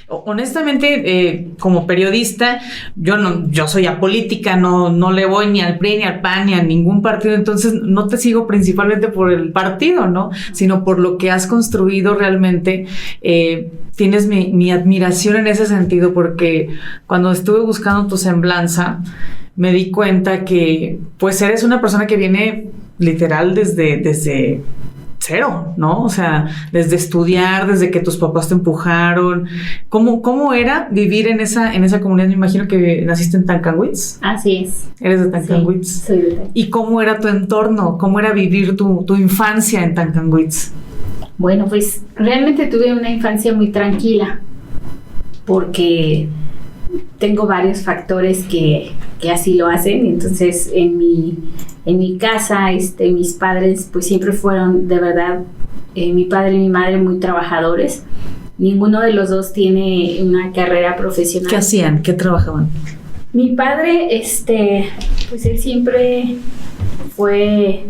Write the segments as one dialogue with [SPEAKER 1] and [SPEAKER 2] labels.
[SPEAKER 1] Honestamente, como periodista, yo soy apolítica, no le voy ni al PRI, ni al PAN, ni a ningún partido, entonces no te sigo principalmente por el partido, ¿no? Sino por lo que has construido realmente. Tienes mi admiración en ese sentido, porque cuando estuve buscando tu semblanza, me di cuenta que pues eres una persona que viene literal desde cero, ¿no? O sea, desde estudiar, desde que tus papás te empujaron. ¿Cómo era vivir en esa comunidad? Me imagino que naciste en Tancanwitz.
[SPEAKER 2] Así es.
[SPEAKER 1] ¿Eres de Tancanwitz?
[SPEAKER 2] Sí, soy de Tancanwitz.
[SPEAKER 1] ¿Y cómo era tu entorno? ¿Cómo era vivir tu infancia en Tancanwitz?
[SPEAKER 2] Bueno, pues realmente tuve una infancia muy tranquila, porque tengo varios factores que así lo hacen. Entonces, en mi casa, mis padres pues siempre fueron, de verdad, mi padre y mi madre muy trabajadores. Ninguno de los dos tiene una carrera profesional.
[SPEAKER 1] ¿Qué hacían? ¿Qué trabajaban?
[SPEAKER 2] Mi padre, pues él siempre fue,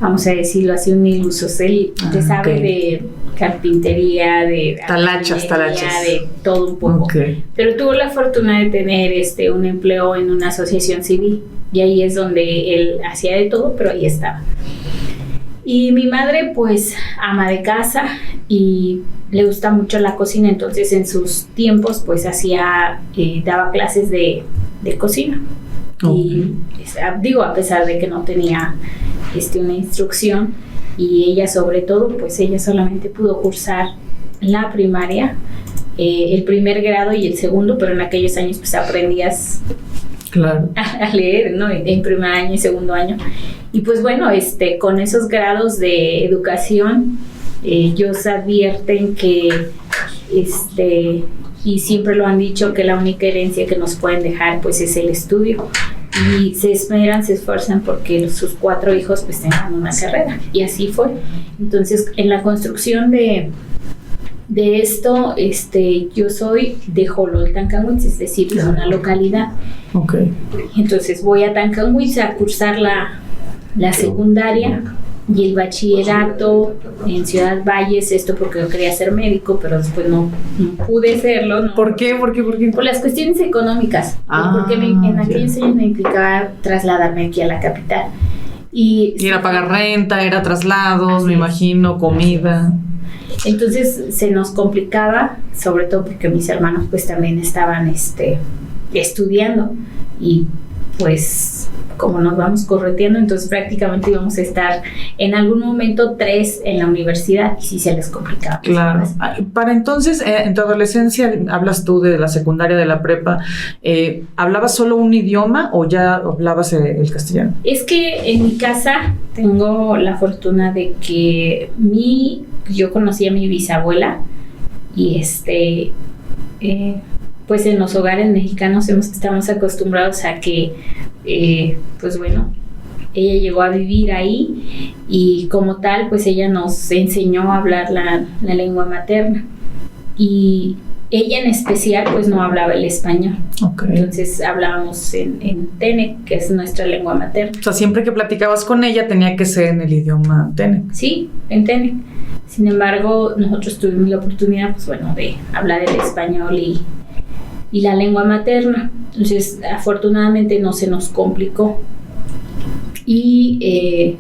[SPEAKER 2] vamos a decirlo así, un iluso. Él te sabe de carpintería, de
[SPEAKER 1] talachas,
[SPEAKER 2] de todo un poco.
[SPEAKER 1] Okay.
[SPEAKER 2] Pero tuvo la fortuna de tener un empleo en una asociación civil, y ahí es donde él hacía de todo, pero ahí estaba. Y mi madre, pues, ama de casa y le gusta mucho la cocina, entonces en sus tiempos, pues, daba clases de cocina. Okay. Y a pesar de que no tenía una instrucción, y ella sobre todo, pues ella solamente pudo cursar la primaria, el primer grado y el segundo, pero en aquellos años pues aprendías
[SPEAKER 1] claro
[SPEAKER 2] a leer, ¿no? En primer año y segundo año. Y pues bueno, con esos grados de educación, ellos advierten que, y siempre lo han dicho, que la única herencia que nos pueden dejar pues es el estudio. Y se esmeran, se esfuerzan porque sus 4 hijos pues tengan una carrera, y así fue. Entonces, en la construcción de esto, yo soy de Jolol, Tancanwitz, es decir, de una localidad.
[SPEAKER 1] Okay.
[SPEAKER 2] Entonces voy a Tancanwitz a cursar la secundaria y el bachillerato en Ciudad Valles, esto porque yo quería ser médico, pero después no pude serlo, ¿no?
[SPEAKER 1] ¿Por qué?
[SPEAKER 2] Por las cuestiones económicas, porque en aquellos años me implicaba trasladarme aquí a la capital. Y
[SPEAKER 1] era pagar renta, era traslados, me imagino, comida.
[SPEAKER 2] Entonces se nos complicaba, sobre todo porque mis hermanos pues también estaban estudiando, y pues como nos vamos correteando, entonces prácticamente íbamos a estar en algún momento 3 en la universidad, y sí se les complicaba.
[SPEAKER 1] Claro. Para entonces, en tu adolescencia, hablas tú de la secundaria, de la prepa, ¿hablabas solo un idioma o ya hablabas el castellano? Es
[SPEAKER 2] que en mi casa tengo la fortuna de que yo conocí a mi bisabuela, y pues en los hogares mexicanos estamos acostumbrados a que, pues bueno, ella llegó a vivir ahí, y como tal, pues ella nos enseñó a hablar la lengua materna, y ella en especial pues no hablaba el español. Okay. Entonces hablábamos en Tenec, que es nuestra lengua materna.
[SPEAKER 1] O sea, siempre que platicabas con ella tenía que ser en el idioma Tenec.
[SPEAKER 2] Sí, en Tenec. Sin embargo, nosotros tuvimos la oportunidad, pues bueno, de hablar el español y la lengua materna. Entonces, afortunadamente no se nos complicó. Y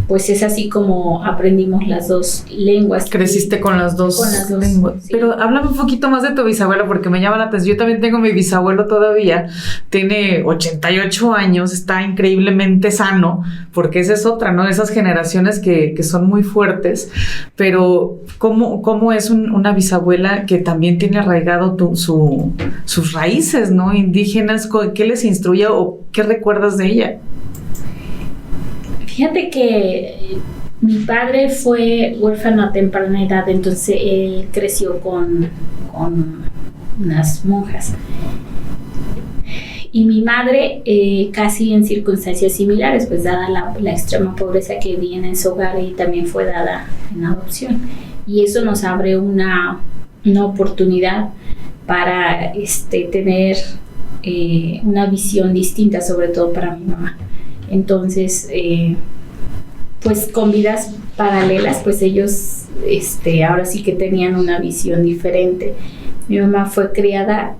[SPEAKER 2] pues es así como aprendimos las 2 lenguas.
[SPEAKER 1] Creciste con las dos lenguas. Sí. Pero háblame un poquito más de tu bisabuelo, porque me llama la atención. Yo también tengo mi bisabuelo todavía, tiene 88 años, está increíblemente sano, porque esa es otra, ¿no? Esas generaciones que son muy fuertes. Pero ¿cómo es una bisabuela que también tiene arraigado sus raíces, ¿no? Indígenas? ¿Qué les instruye o qué recuerdas de ella?
[SPEAKER 2] Fíjate que mi padre fue huérfano a temprana edad, entonces él creció con unas monjas. Y mi madre casi en circunstancias similares, pues dada la extrema pobreza que viene en su hogar, y también fue dada en adopción. Y eso nos abre una oportunidad para tener una visión distinta, sobre todo para mi mamá. Entonces, pues con vidas paralelas, pues ellos ahora sí que tenían una visión diferente. Mi mamá fue criada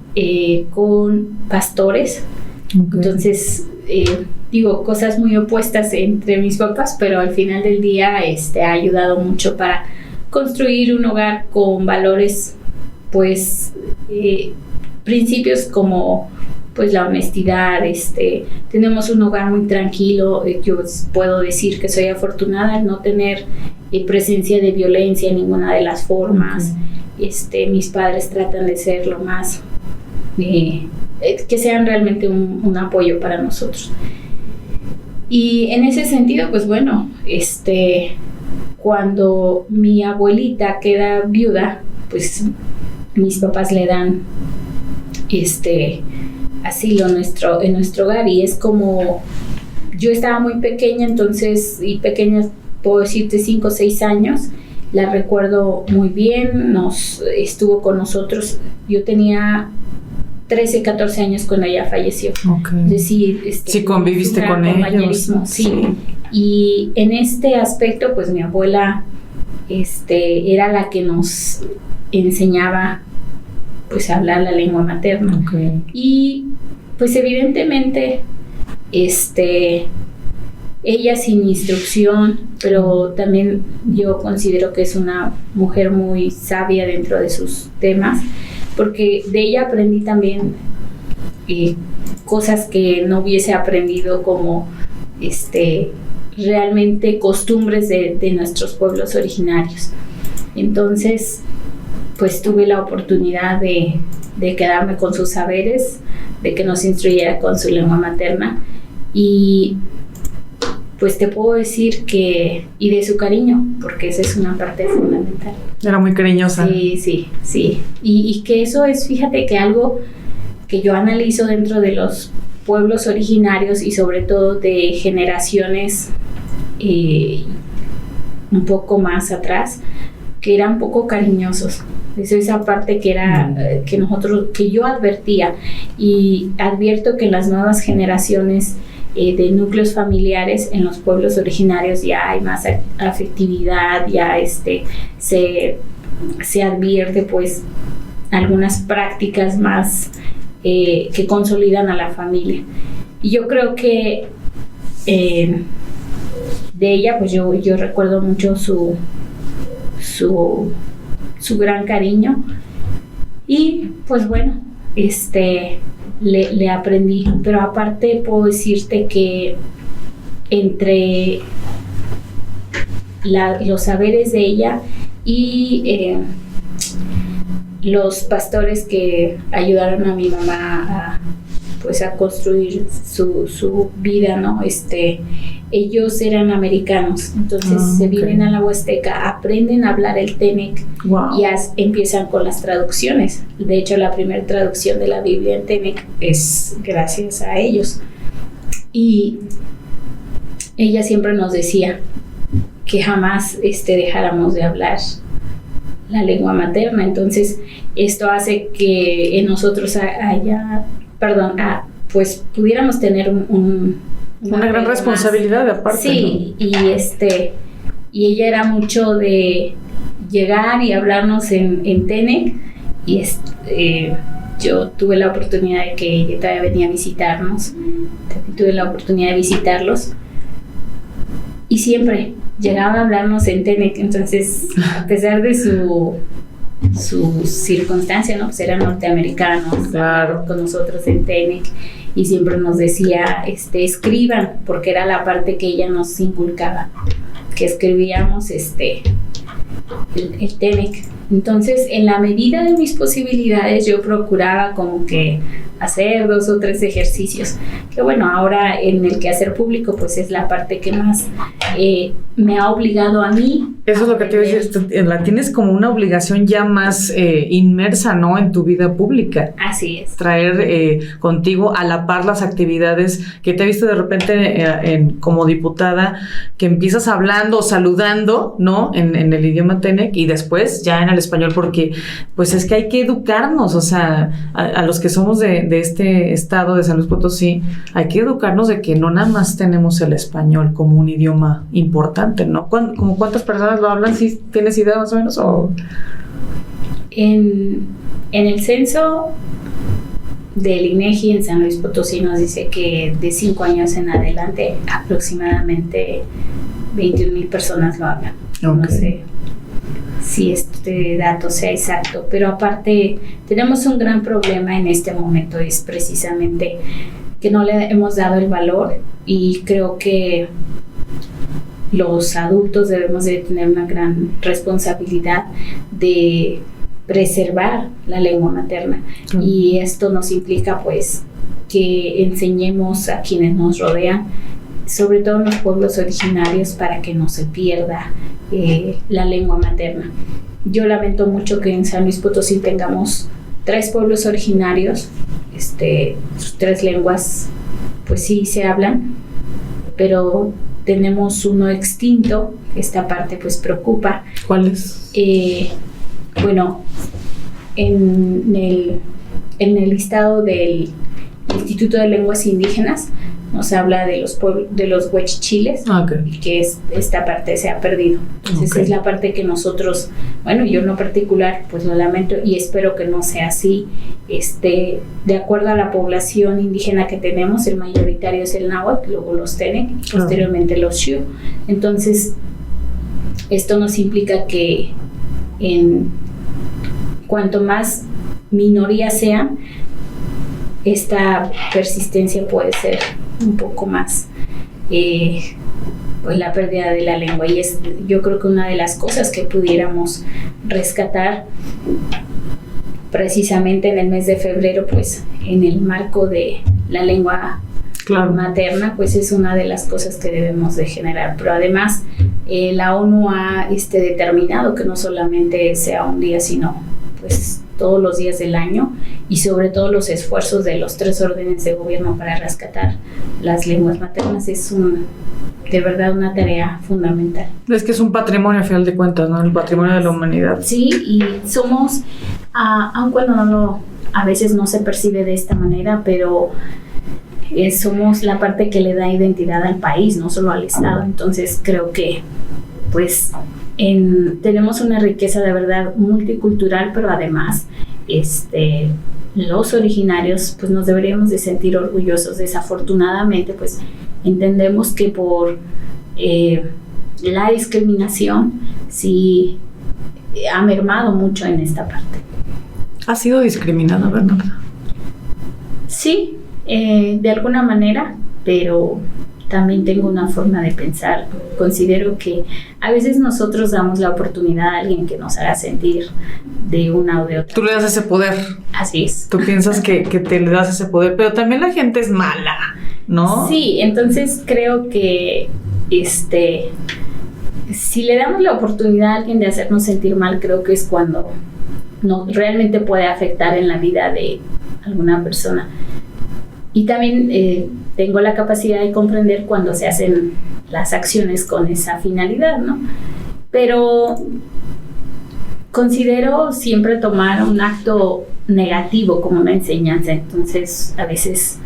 [SPEAKER 2] con pastores, entonces digo, cosas muy opuestas entre mis papás, pero al final del día ha ayudado mucho para construir un hogar con valores, pues principios como pues la honestidad. Tenemos un hogar muy tranquilo. Yo puedo decir que soy afortunada al no tener presencia de violencia en ninguna de las formas. Mis padres tratan de ser lo más que sean realmente un apoyo para nosotros. Y en ese sentido, pues bueno, cuando mi abuelita queda viuda, pues mis papás le dan asilo en nuestro hogar, y es como, yo estaba muy pequeña, entonces, y pequeña puedo decirte 5 o 6 años, la recuerdo muy bien, estuvo con nosotros, yo tenía 13, 14 años cuando ella falleció. Es decir,
[SPEAKER 1] sí, conviviste con ellos.
[SPEAKER 2] Sí. Y en este aspecto, pues mi abuela era la que nos enseñaba pues a hablar la lengua materna. Y pues evidentemente ella sin instrucción, pero también yo considero que es una mujer muy sabia dentro de sus temas, porque de ella aprendí también cosas que no hubiese aprendido, como realmente costumbres de nuestros pueblos originarios. Entonces, pues tuve la oportunidad de quedarme con sus saberes, de que nos instruyera con su lengua materna, y pues te puedo decir que, y de su cariño, porque esa es una parte fundamental.
[SPEAKER 1] Era muy cariñosa.
[SPEAKER 2] Sí. Y que eso es, fíjate que algo que yo analizo dentro de los pueblos originarios y sobre todo de generaciones un poco más atrás, que eran poco cariñosos. Esa parte que era que yo advertía, y advierto que en las nuevas generaciones de núcleos familiares en los pueblos originarios ya hay más afectividad, ya se advierte pues algunas prácticas más que consolidan a la familia. Y yo creo que de ella pues yo recuerdo mucho su gran cariño, y pues bueno, le aprendí. Pero aparte puedo decirte que entre los saberes de ella y los pastores que ayudaron a mi mamá a construir su vida, ¿no? Ellos eran americanos, entonces se vienen a la Huasteca, aprenden a hablar el Tenec.
[SPEAKER 1] Wow.
[SPEAKER 2] Y empiezan con las traducciones. De hecho, la primera traducción de la Biblia en Tenec es gracias a ellos. Y ella siempre nos decía que jamás dejáramos de hablar la lengua materna. Entonces, esto hace que en nosotros pues pudiéramos tener
[SPEAKER 1] una gran responsabilidad más, aparte.
[SPEAKER 2] Sí, ¿no? Y ella era mucho de llegar y hablarnos en Tenec, y yo tuve la oportunidad de que ella todavía venía a visitarnos, tuve la oportunidad de visitarlos, y siempre llegaba a hablarnos en Tenec. Entonces, a pesar de su circunstancia, ¿no? Pues eran norteamericanos,
[SPEAKER 1] claro,
[SPEAKER 2] con nosotros en Tenec, y siempre nos decía, escriban, porque era la parte que ella nos inculcaba, que escribíamos el Tenec. Entonces, en la medida de mis posibilidades, yo procuraba como que hacer 2 o 3 ejercicios, que bueno, ahora en el quehacer público pues es la parte que más me ha obligado a mí.
[SPEAKER 1] Eso es lo que te iba a decir, la tienes como una obligación ya más inmersa, ¿no?, en tu vida pública.
[SPEAKER 2] Así es.
[SPEAKER 1] Traer contigo a la par las actividades que te he visto de repente como diputada, que empiezas hablando o saludando, ¿no?, en el idioma Tenec, y después ya en el español, porque pues es que hay que educarnos, o sea, a los que somos de este estado de San Luis Potosí, hay que educarnos de que no nada más tenemos el español como un idioma importante, ¿no? ¿Como cuántas personas lo hablan? ¿Sí tienes idea más o menos? ¿O?
[SPEAKER 2] En el censo del INEGI en San Luis Potosí nos dice que de 5 años en adelante aproximadamente 21,000 personas lo hablan. Okay. No sé si este dato sea exacto, pero aparte tenemos un gran problema en este momento, es precisamente que no le hemos dado el valor, y creo que los adultos debemos de tener una gran responsabilidad de preservar la lengua materna. Y esto nos implica pues que enseñemos a quienes nos rodean, sobre todo en los pueblos originarios, para que no se pierda la lengua materna. Yo lamento mucho que en San Luis Potosí tengamos 3 pueblos originarios, 3 lenguas pues sí se hablan, pero tenemos uno extinto. Esta parte pues preocupa.
[SPEAKER 1] ¿Cuál es?
[SPEAKER 2] Bueno, en el listado del Instituto de Lenguas Indígenas nos habla de los huachichiles, okay, que esta parte se ha perdido. Entonces okay, es la parte que nosotros, bueno, yo en lo particular pues lo lamento y espero que no sea así. De acuerdo a la población indígena que tenemos, el mayoritario es el náhuatl, luego los tenec, posteriormente los xiu. Entonces esto nos implica que en cuanto más minorías sean, esta persistencia puede ser un poco más pues la pérdida de la lengua, y es yo creo que una de las cosas que pudiéramos rescatar precisamente en el mes de febrero, pues en el marco de la lengua materna, pues es una de las cosas que debemos de generar. Pero además la ONU ha determinado que no solamente sea un día, sino pues todos los días del año, y sobre todo los esfuerzos de los 3 órdenes de gobierno para rescatar las lenguas maternas es de verdad una tarea fundamental.
[SPEAKER 1] Es que es un patrimonio, a final de cuentas, ¿no? El patrimonio de la humanidad.
[SPEAKER 2] Sí, y somos, aun cuando a veces no se percibe de esta manera, pero somos la parte que le da identidad al país, no solo al Estado. Entonces creo que pues tenemos una riqueza de verdad multicultural, pero además los originarios pues nos deberíamos de sentir orgullosos. Desafortunadamente pues entendemos que por la discriminación sí ha mermado mucho en esta parte.
[SPEAKER 1] ¿Ha sido discriminada, Bernarda?
[SPEAKER 2] Sí, de alguna manera, pero también tengo una forma de pensar. Considero que a veces nosotros damos la oportunidad a alguien que nos haga sentir de una o de otra.
[SPEAKER 1] Tú le das ese poder.
[SPEAKER 2] Así es.
[SPEAKER 1] Tú piensas que te le das ese poder, pero también la gente es mala, ¿no?
[SPEAKER 2] Sí, entonces creo que si le damos la oportunidad a alguien de hacernos sentir mal, creo que es cuando realmente puede afectar en la vida de alguna persona. Y también tengo la capacidad de comprender cuando se hacen las acciones con esa finalidad, ¿no? Pero considero siempre tomar un acto negativo como una enseñanza. Entonces, a veces,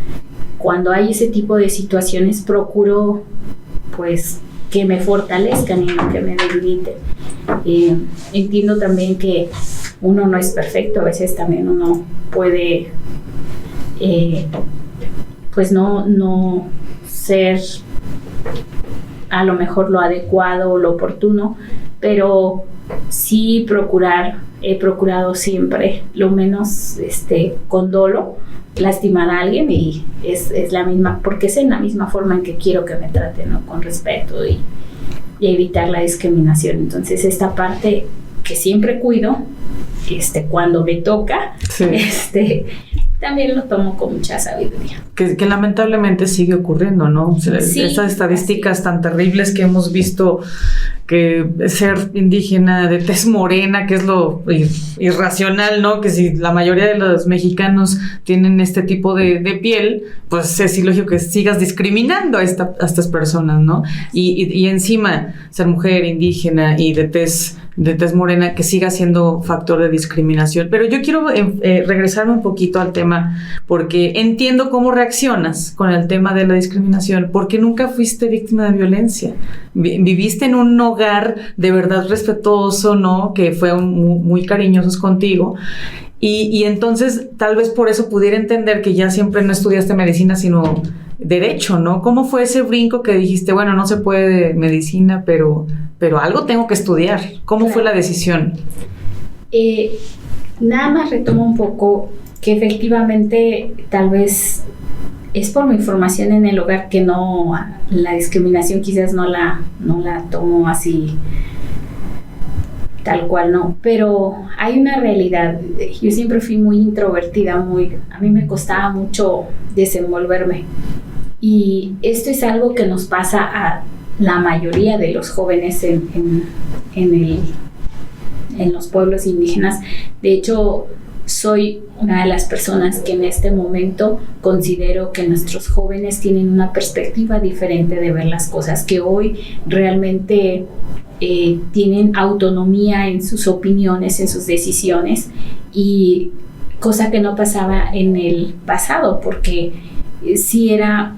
[SPEAKER 2] cuando hay ese tipo de situaciones, procuro, pues, que me fortalezcan y no que me debiliten. Entiendo también que uno no es perfecto. A veces también uno puede pues no ser a lo mejor lo adecuado o lo oportuno, pero sí he procurado siempre lo menos con dolo lastimar a alguien, y es la misma, porque es en la misma forma en que quiero que me traten, ¿no? Con respeto y evitar la discriminación. Entonces esta parte que siempre cuido, cuando me toca, sí, también lo tomo con mucha sabiduría. Que
[SPEAKER 1] lamentablemente sigue ocurriendo, ¿no? Sí, estas estadísticas tan terribles que hemos visto, que ser indígena de tez morena, que es lo irracional, ¿no? Que si la mayoría de los mexicanos tienen este tipo de piel, pues es ilógico que sigas discriminando a estas personas, ¿no? Y encima ser mujer indígena y de tez de tez morena, que siga siendo factor de discriminación. Pero yo quiero regresarme un poquito al tema, porque entiendo cómo reaccionas con el tema de la discriminación, porque nunca fuiste víctima de violencia. Viviste en un hogar de verdad respetuoso, ¿no? Que fue muy cariñosos contigo. Y entonces tal vez por eso pudiera entender que ya siempre no estudiaste medicina, sino derecho, ¿no? ¿Cómo fue ese brinco que dijiste, bueno, no se puede medicina, pero algo tengo que estudiar? ¿Cómo fue la decisión?
[SPEAKER 2] Nada más retomo un poco que efectivamente tal vez es por mi formación en el hogar que no, la discriminación quizás no la tomo así tal cual, no, pero hay una realidad. Yo siempre fui muy introvertida, a mí me costaba mucho desenvolverme, y esto es algo que nos pasa a la mayoría de los jóvenes en los pueblos indígenas. De hecho, soy una de las personas que en este momento considero que nuestros jóvenes tienen una perspectiva diferente de ver las cosas, que hoy realmente tienen autonomía en sus opiniones, en sus decisiones, y cosa que no pasaba en el pasado, porque si era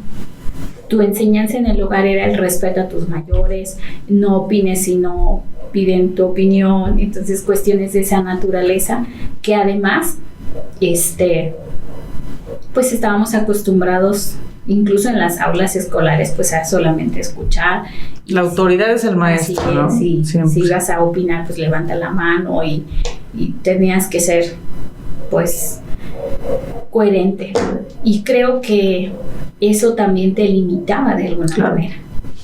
[SPEAKER 2] tu enseñanza en el hogar era el respeto a tus mayores, no opines si no piden tu opinión. Entonces cuestiones de esa naturaleza que además pues estábamos acostumbrados incluso en las aulas escolares pues a solamente escuchar.
[SPEAKER 1] La autoridad es el maestro, ¿no?
[SPEAKER 2] Sí, si ibas a opinar pues levanta la mano y tenías que ser pues coherente, y creo que eso también te limitaba de alguna manera.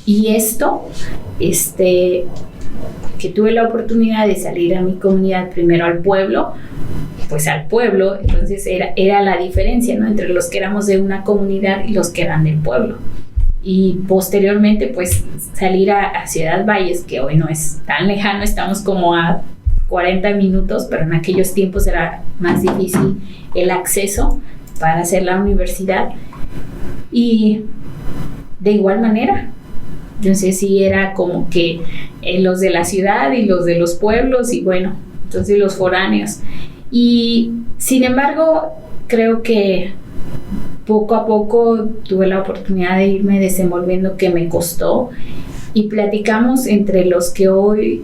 [SPEAKER 2] Y esto que tuve la oportunidad de salir a mi comunidad, primero al pueblo, entonces era la diferencia, ¿no?, entre los que éramos de una comunidad y los que eran del pueblo. Y posteriormente pues salir a Ciudad Valles, que hoy no es tan lejano, estamos como a 40 minutos, pero en aquellos tiempos era más difícil el acceso para hacer la universidad. Y de igual manera, entonces sí era como que los de la ciudad y los de los pueblos, y bueno, entonces los foráneos. Y sin embargo, creo que poco a poco tuve la oportunidad de irme desenvolviendo, que me costó, y platicamos entre los que hoy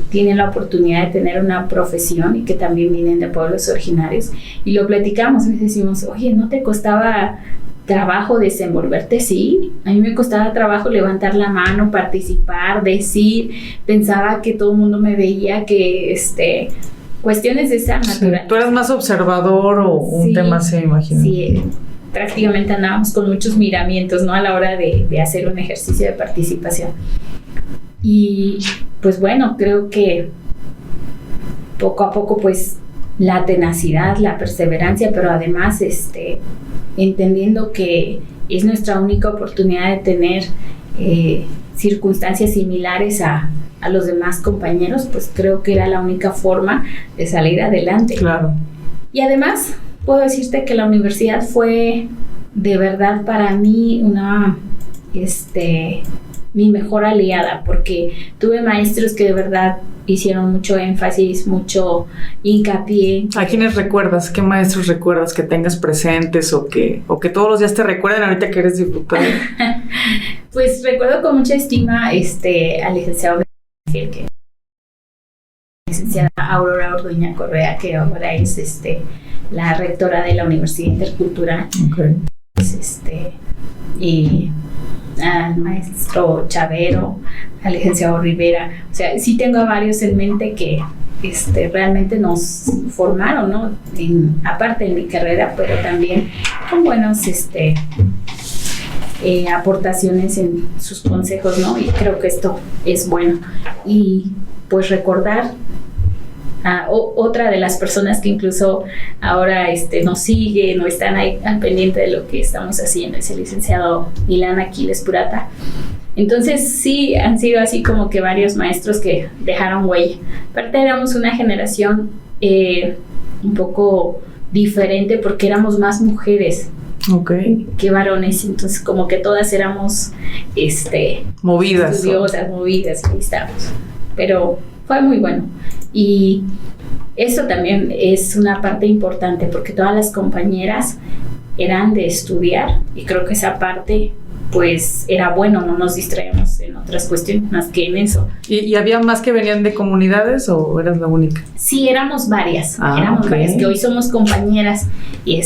[SPEAKER 2] tienen la oportunidad de tener una profesión y que también vienen de pueblos originarios, y lo platicamos, y decimos, oye, ¿no te costaba trabajo desenvolverte? Sí, a mí me costaba trabajo levantar la mano, participar, decir, pensaba que todo el mundo me veía, que cuestiones de esa naturaleza.
[SPEAKER 1] ¿Tú eras más observador o un tema así, imagino?
[SPEAKER 2] Sí, prácticamente andábamos con muchos miramientos, ¿no?, a la hora de hacer un ejercicio de participación. Y pues bueno, creo que poco a poco pues la tenacidad, la perseverancia, pero además entendiendo que es nuestra única oportunidad de tener circunstancias similares a los demás compañeros, pues creo que era la única forma de salir adelante.
[SPEAKER 1] Claro.
[SPEAKER 2] Y además puedo decirte que la universidad fue de verdad para mí mi mejor aliada, porque tuve maestros que de verdad hicieron mucho énfasis, mucho hincapié.
[SPEAKER 1] ¿A quiénes recuerdas? ¿Qué maestros recuerdas que tengas presentes o que todos los días te recuerden ahorita que eres diputada?
[SPEAKER 2] Pues recuerdo con mucha estima al licenciado licenciada Aurora Orduña Correa, que ahora es la rectora de la Universidad Intercultural.
[SPEAKER 1] Okay.
[SPEAKER 2] Y al maestro Chavero, al licenciado Rivera. O sea, sí tengo a varios en mente que realmente nos formaron, ¿no? Aparte de mi carrera, pero también con buenos aportaciones en sus consejos, ¿no? Y creo que esto es bueno. Y pues recordar a otra de las personas que incluso ahora nos siguen o están ahí al pendiente de lo que estamos haciendo, es el licenciado Milán Aquiles Purata. Entonces sí, han sido así como que varios maestros que dejaron huella. Aparte éramos una generación un poco diferente porque éramos más mujeres. que varones. Entonces como que todas éramos
[SPEAKER 1] movidas.
[SPEAKER 2] Estudiosas, movidas, y ahí estábamos. Pero fue muy bueno. Y eso también es una parte importante porque todas las compañeras eran de estudiar y creo que esa parte pues era bueno, no nos distraíamos en otras cuestiones más que en eso.
[SPEAKER 1] ¿Y había más que venían de comunidades o eras la única?
[SPEAKER 2] Sí, éramos varias, que hoy somos compañeras y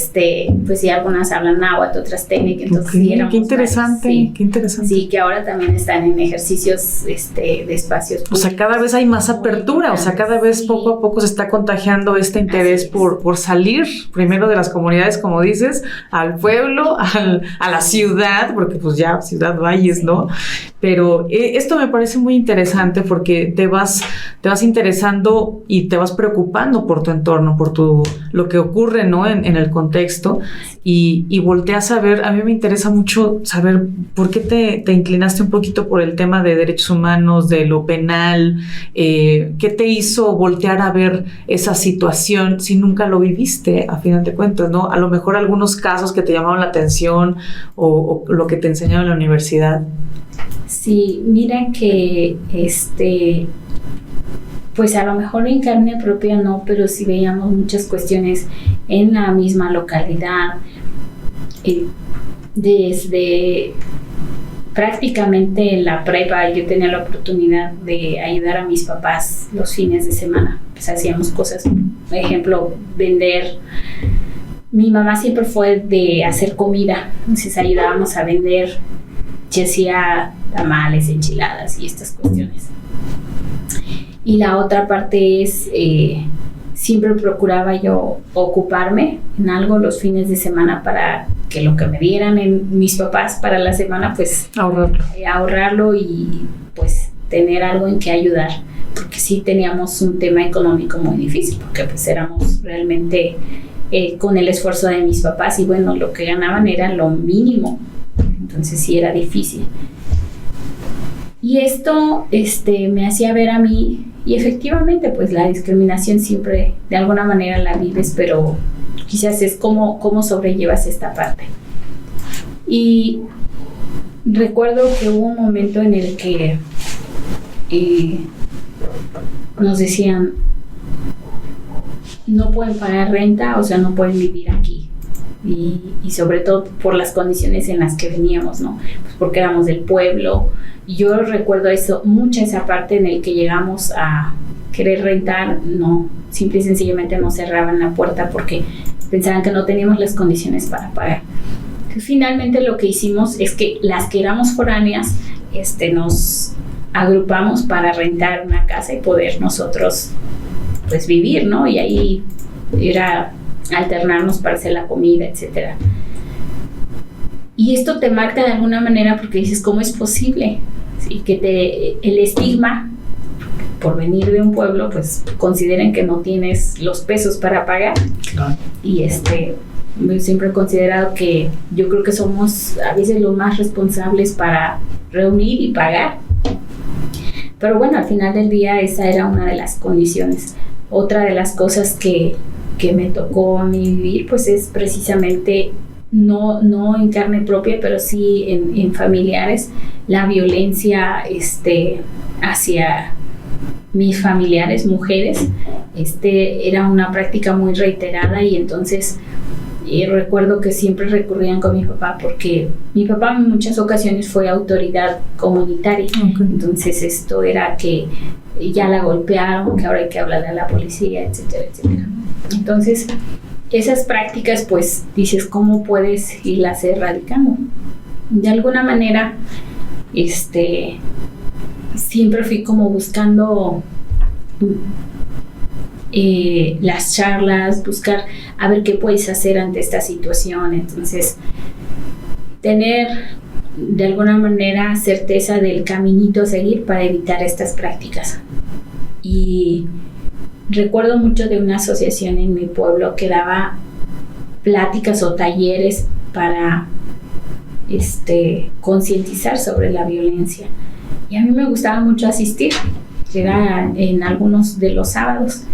[SPEAKER 2] pues sí, algunas hablan náhuatl, otras técnicas, entonces sí éramos
[SPEAKER 1] qué interesante,
[SPEAKER 2] varias, sí.
[SPEAKER 1] Qué interesante.
[SPEAKER 2] Sí, que ahora también están en ejercicios de espacios públicos.
[SPEAKER 1] O sea, cada vez hay más apertura, o sea, cada vez poco a poco se está contagiando este interés por salir primero de las comunidades, como dices, al pueblo, a la ciudad, porque pues ya Ciudad Valles, ¿no? Pero esto me parece muy interesante porque te vas interesando y te vas preocupando por tu entorno, por lo que ocurre, ¿no? En el contexto y volteas a ver. A mí me interesa mucho saber por qué te inclinaste un poquito por el tema de derechos humanos, de lo penal, qué te hizo voltear a ver esa situación si nunca lo viviste, a final de cuentas, ¿no? A lo mejor algunos casos que te llamaron la atención o lo que te enseñaron en la universidad.
[SPEAKER 2] Sí, mira que pues a lo mejor en carne propia no, pero sí veíamos muchas cuestiones en la misma localidad, desde prácticamente en la prepa yo tenía la oportunidad de ayudar a mis papás los fines de semana, pues hacíamos cosas, por ejemplo, vender. Mi mamá siempre fue de hacer comida, entonces ayudábamos a vender, yo hacía tamales, enchiladas y estas cuestiones. Y la otra parte es, siempre procuraba yo ocuparme en algo los fines de semana para que lo que me dieran mis papás para la semana, pues ahorrarlo y pues tener algo en que ayudar, porque sí teníamos un tema económico muy difícil, porque pues éramos realmente con el esfuerzo de mis papás y bueno, lo que ganaban era lo mínimo, entonces sí era difícil. Y esto me hacía ver a mí, y efectivamente pues la discriminación siempre de alguna manera la vives, pero quizás es cómo sobrellevas esta parte. Y recuerdo que hubo un momento en el que nos decían, no pueden pagar renta, o sea, no pueden vivir aquí. Y sobre todo por las condiciones en las que veníamos, ¿no? Pues porque éramos del pueblo. Y yo recuerdo mucha esa parte en el que llegamos a querer rentar, no, simple y sencillamente nos cerraban la puerta porque pensaban que no teníamos las condiciones para pagar. Entonces, finalmente lo que hicimos es que las que éramos foráneas, nos agrupamos para rentar una casa y poder nosotros pues vivir, ¿no? Y ahí era alternarnos para hacer la comida, etcétera. Y esto te marca de alguna manera porque dices, ¿cómo es posible? ¿Sí? Que el estigma por venir de un pueblo, pues consideren que no tienes los pesos para pagar. Claro. Y yo siempre he considerado que yo creo que somos a veces los más responsables para reunir y pagar. Pero bueno, al final del día esa era una de las condiciones. Otra de las cosas que me tocó a mí vivir, pues es precisamente, no en carne propia, pero sí en familiares, la violencia hacia mis familiares, mujeres, era una práctica muy reiterada y entonces recuerdo que siempre recurrían con mi papá porque mi papá en muchas ocasiones fue autoridad comunitaria. Okay. Entonces esto era que ya la golpearon, que ahora hay que hablarle a la policía, etcétera, etcétera. Entonces esas prácticas, pues dices, ¿cómo puedes irlas erradicando? De alguna manera siempre fui como buscando las charlas, buscar a ver qué puedes hacer ante esta situación. Entonces tener de alguna manera certeza del caminito a seguir para evitar estas prácticas. Y recuerdo mucho de una asociación en mi pueblo que daba pláticas o talleres para concientizar sobre la violencia. Y a mí me gustaba mucho asistir, era en algunos de los sábados.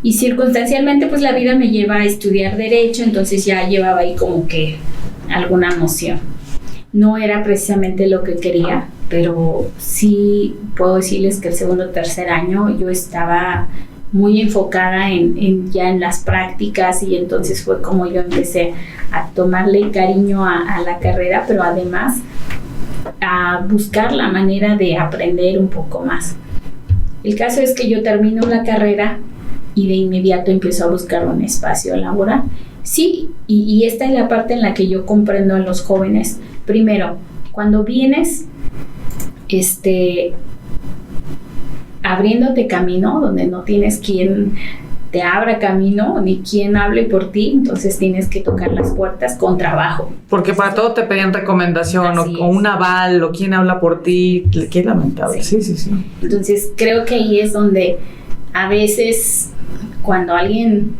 [SPEAKER 2] Y circunstancialmente pues la vida me lleva a estudiar Derecho, entonces ya llevaba ahí como que alguna noción. No era precisamente lo que quería, pero sí puedo decirles que el segundo o tercer año yo estaba muy enfocada ya en las prácticas, y entonces fue como yo empecé a tomarle cariño a la carrera, pero además a buscar la manera de aprender un poco más. El caso es que yo termino la carrera y de inmediato empiezo a buscar un espacio laboral. Sí, y esta es la parte en la que yo comprendo a los jóvenes. Primero, cuando vienes abriéndote camino, donde no tienes quien te abra camino ni quien hable por ti, entonces tienes que tocar las puertas con trabajo.
[SPEAKER 1] Porque para todo te pedían recomendación o un aval o quién habla por ti. Qué lamentable. Sí.
[SPEAKER 2] Entonces creo que ahí es donde a veces cuando alguien,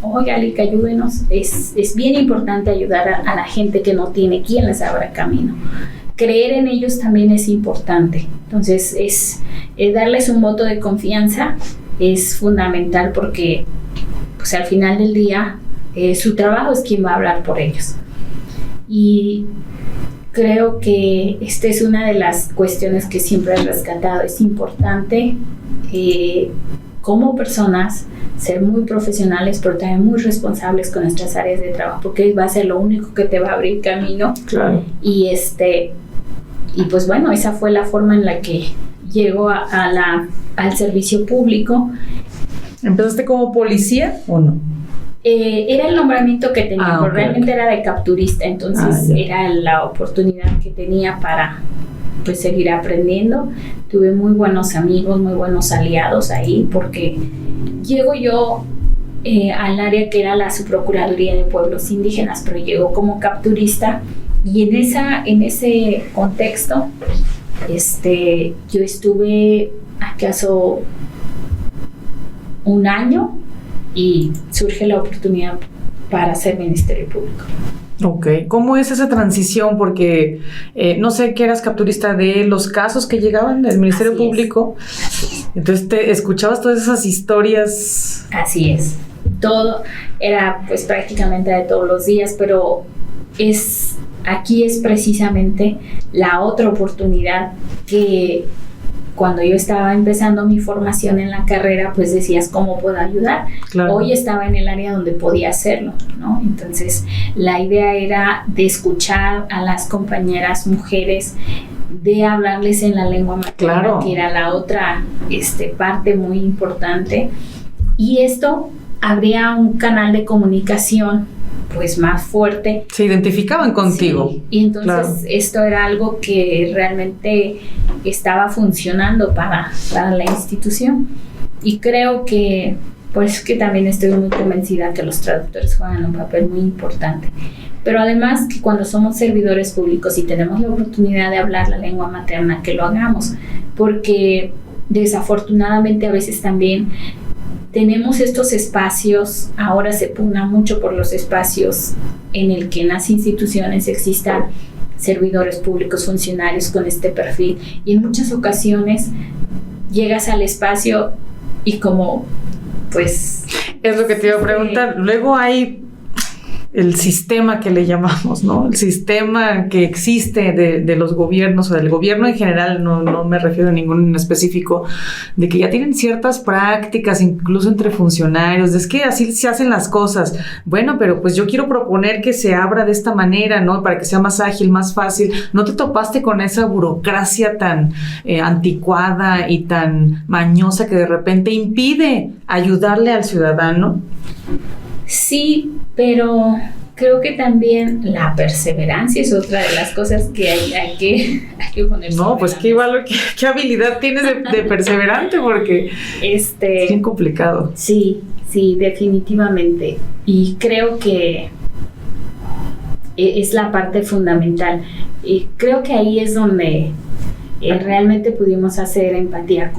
[SPEAKER 2] oiga, Lica, ayúdenos, es bien importante ayudar a la gente que no tiene quien les abra camino. Creer en ellos también es importante. Entonces es darles un voto de confianza es fundamental, porque pues al final del día su trabajo es quien va a hablar por ellos. Y creo que esta es una de las cuestiones que siempre he rescatado. Es importante como personas ser muy profesionales, pero también muy responsables con nuestras áreas de trabajo, porque va a ser lo único que te va a abrir camino.
[SPEAKER 1] Claro.
[SPEAKER 2] Y pues bueno, esa fue la forma en la que llego al servicio público.
[SPEAKER 1] ¿Empezaste como policía o no?
[SPEAKER 2] Era el nombramiento que tenía, pero realmente
[SPEAKER 1] okay.
[SPEAKER 2] Era de capturista, entonces era la oportunidad que tenía para pues seguir aprendiendo. Tuve muy buenos amigos, muy buenos aliados ahí, porque llego yo al área que era la Subprocuraduría de Pueblos Indígenas, pero llego como capturista, y en ese contexto yo estuve acaso un año y surge la oportunidad para ser Ministerio Público.
[SPEAKER 1] Ok, ¿cómo es esa transición? Porque no sé que eras capturista de los casos que llegaban del Ministerio Público. Entonces te escuchabas todas esas historias.
[SPEAKER 2] Así es, todo era pues prácticamente de todos los días, pero aquí es precisamente la otra oportunidad que cuando yo estaba empezando mi formación en la carrera, pues decías, ¿cómo puedo ayudar? Claro. Hoy estaba en el área donde podía hacerlo, ¿no? Entonces, la idea era de escuchar a las compañeras mujeres, de hablarles en la lengua materna, claro, que era la otra parte muy importante. Y esto abría un canal de comunicación pues más fuerte.
[SPEAKER 1] Se identificaban contigo.
[SPEAKER 2] Sí, y entonces claro, esto era algo que realmente estaba funcionando para la institución. Y creo que, pues que también estoy muy convencida que los traductores juegan un papel muy importante. Pero además que cuando somos servidores públicos y tenemos la oportunidad de hablar la lengua materna, que lo hagamos, porque desafortunadamente a veces también tenemos estos espacios, ahora se pugna mucho por los espacios en el que en las instituciones existan servidores públicos, funcionarios con este perfil, y en muchas ocasiones llegas al espacio y como pues...
[SPEAKER 1] Es lo que te iba a preguntar, luego hay el sistema que le llamamos, ¿no? El sistema que existe de los gobiernos o del gobierno en general, no me refiero a ninguno en específico, de que ya tienen ciertas prácticas, incluso entre funcionarios, es que así se hacen las cosas. Bueno, pero pues yo quiero proponer que se abra de esta manera, ¿no? Para que sea más ágil, más fácil. ¿No te topaste con esa burocracia tan anticuada y tan mañosa que de repente impide ayudarle al ciudadano?
[SPEAKER 2] Sí, pero creo que también la perseverancia es otra de las cosas que hay que poner.
[SPEAKER 1] No, pues qué habilidad tienes de perseverante, porque es bien complicado.
[SPEAKER 2] Sí, definitivamente. Y creo que es la parte fundamental. Y creo que ahí es donde realmente pudimos hacer empatía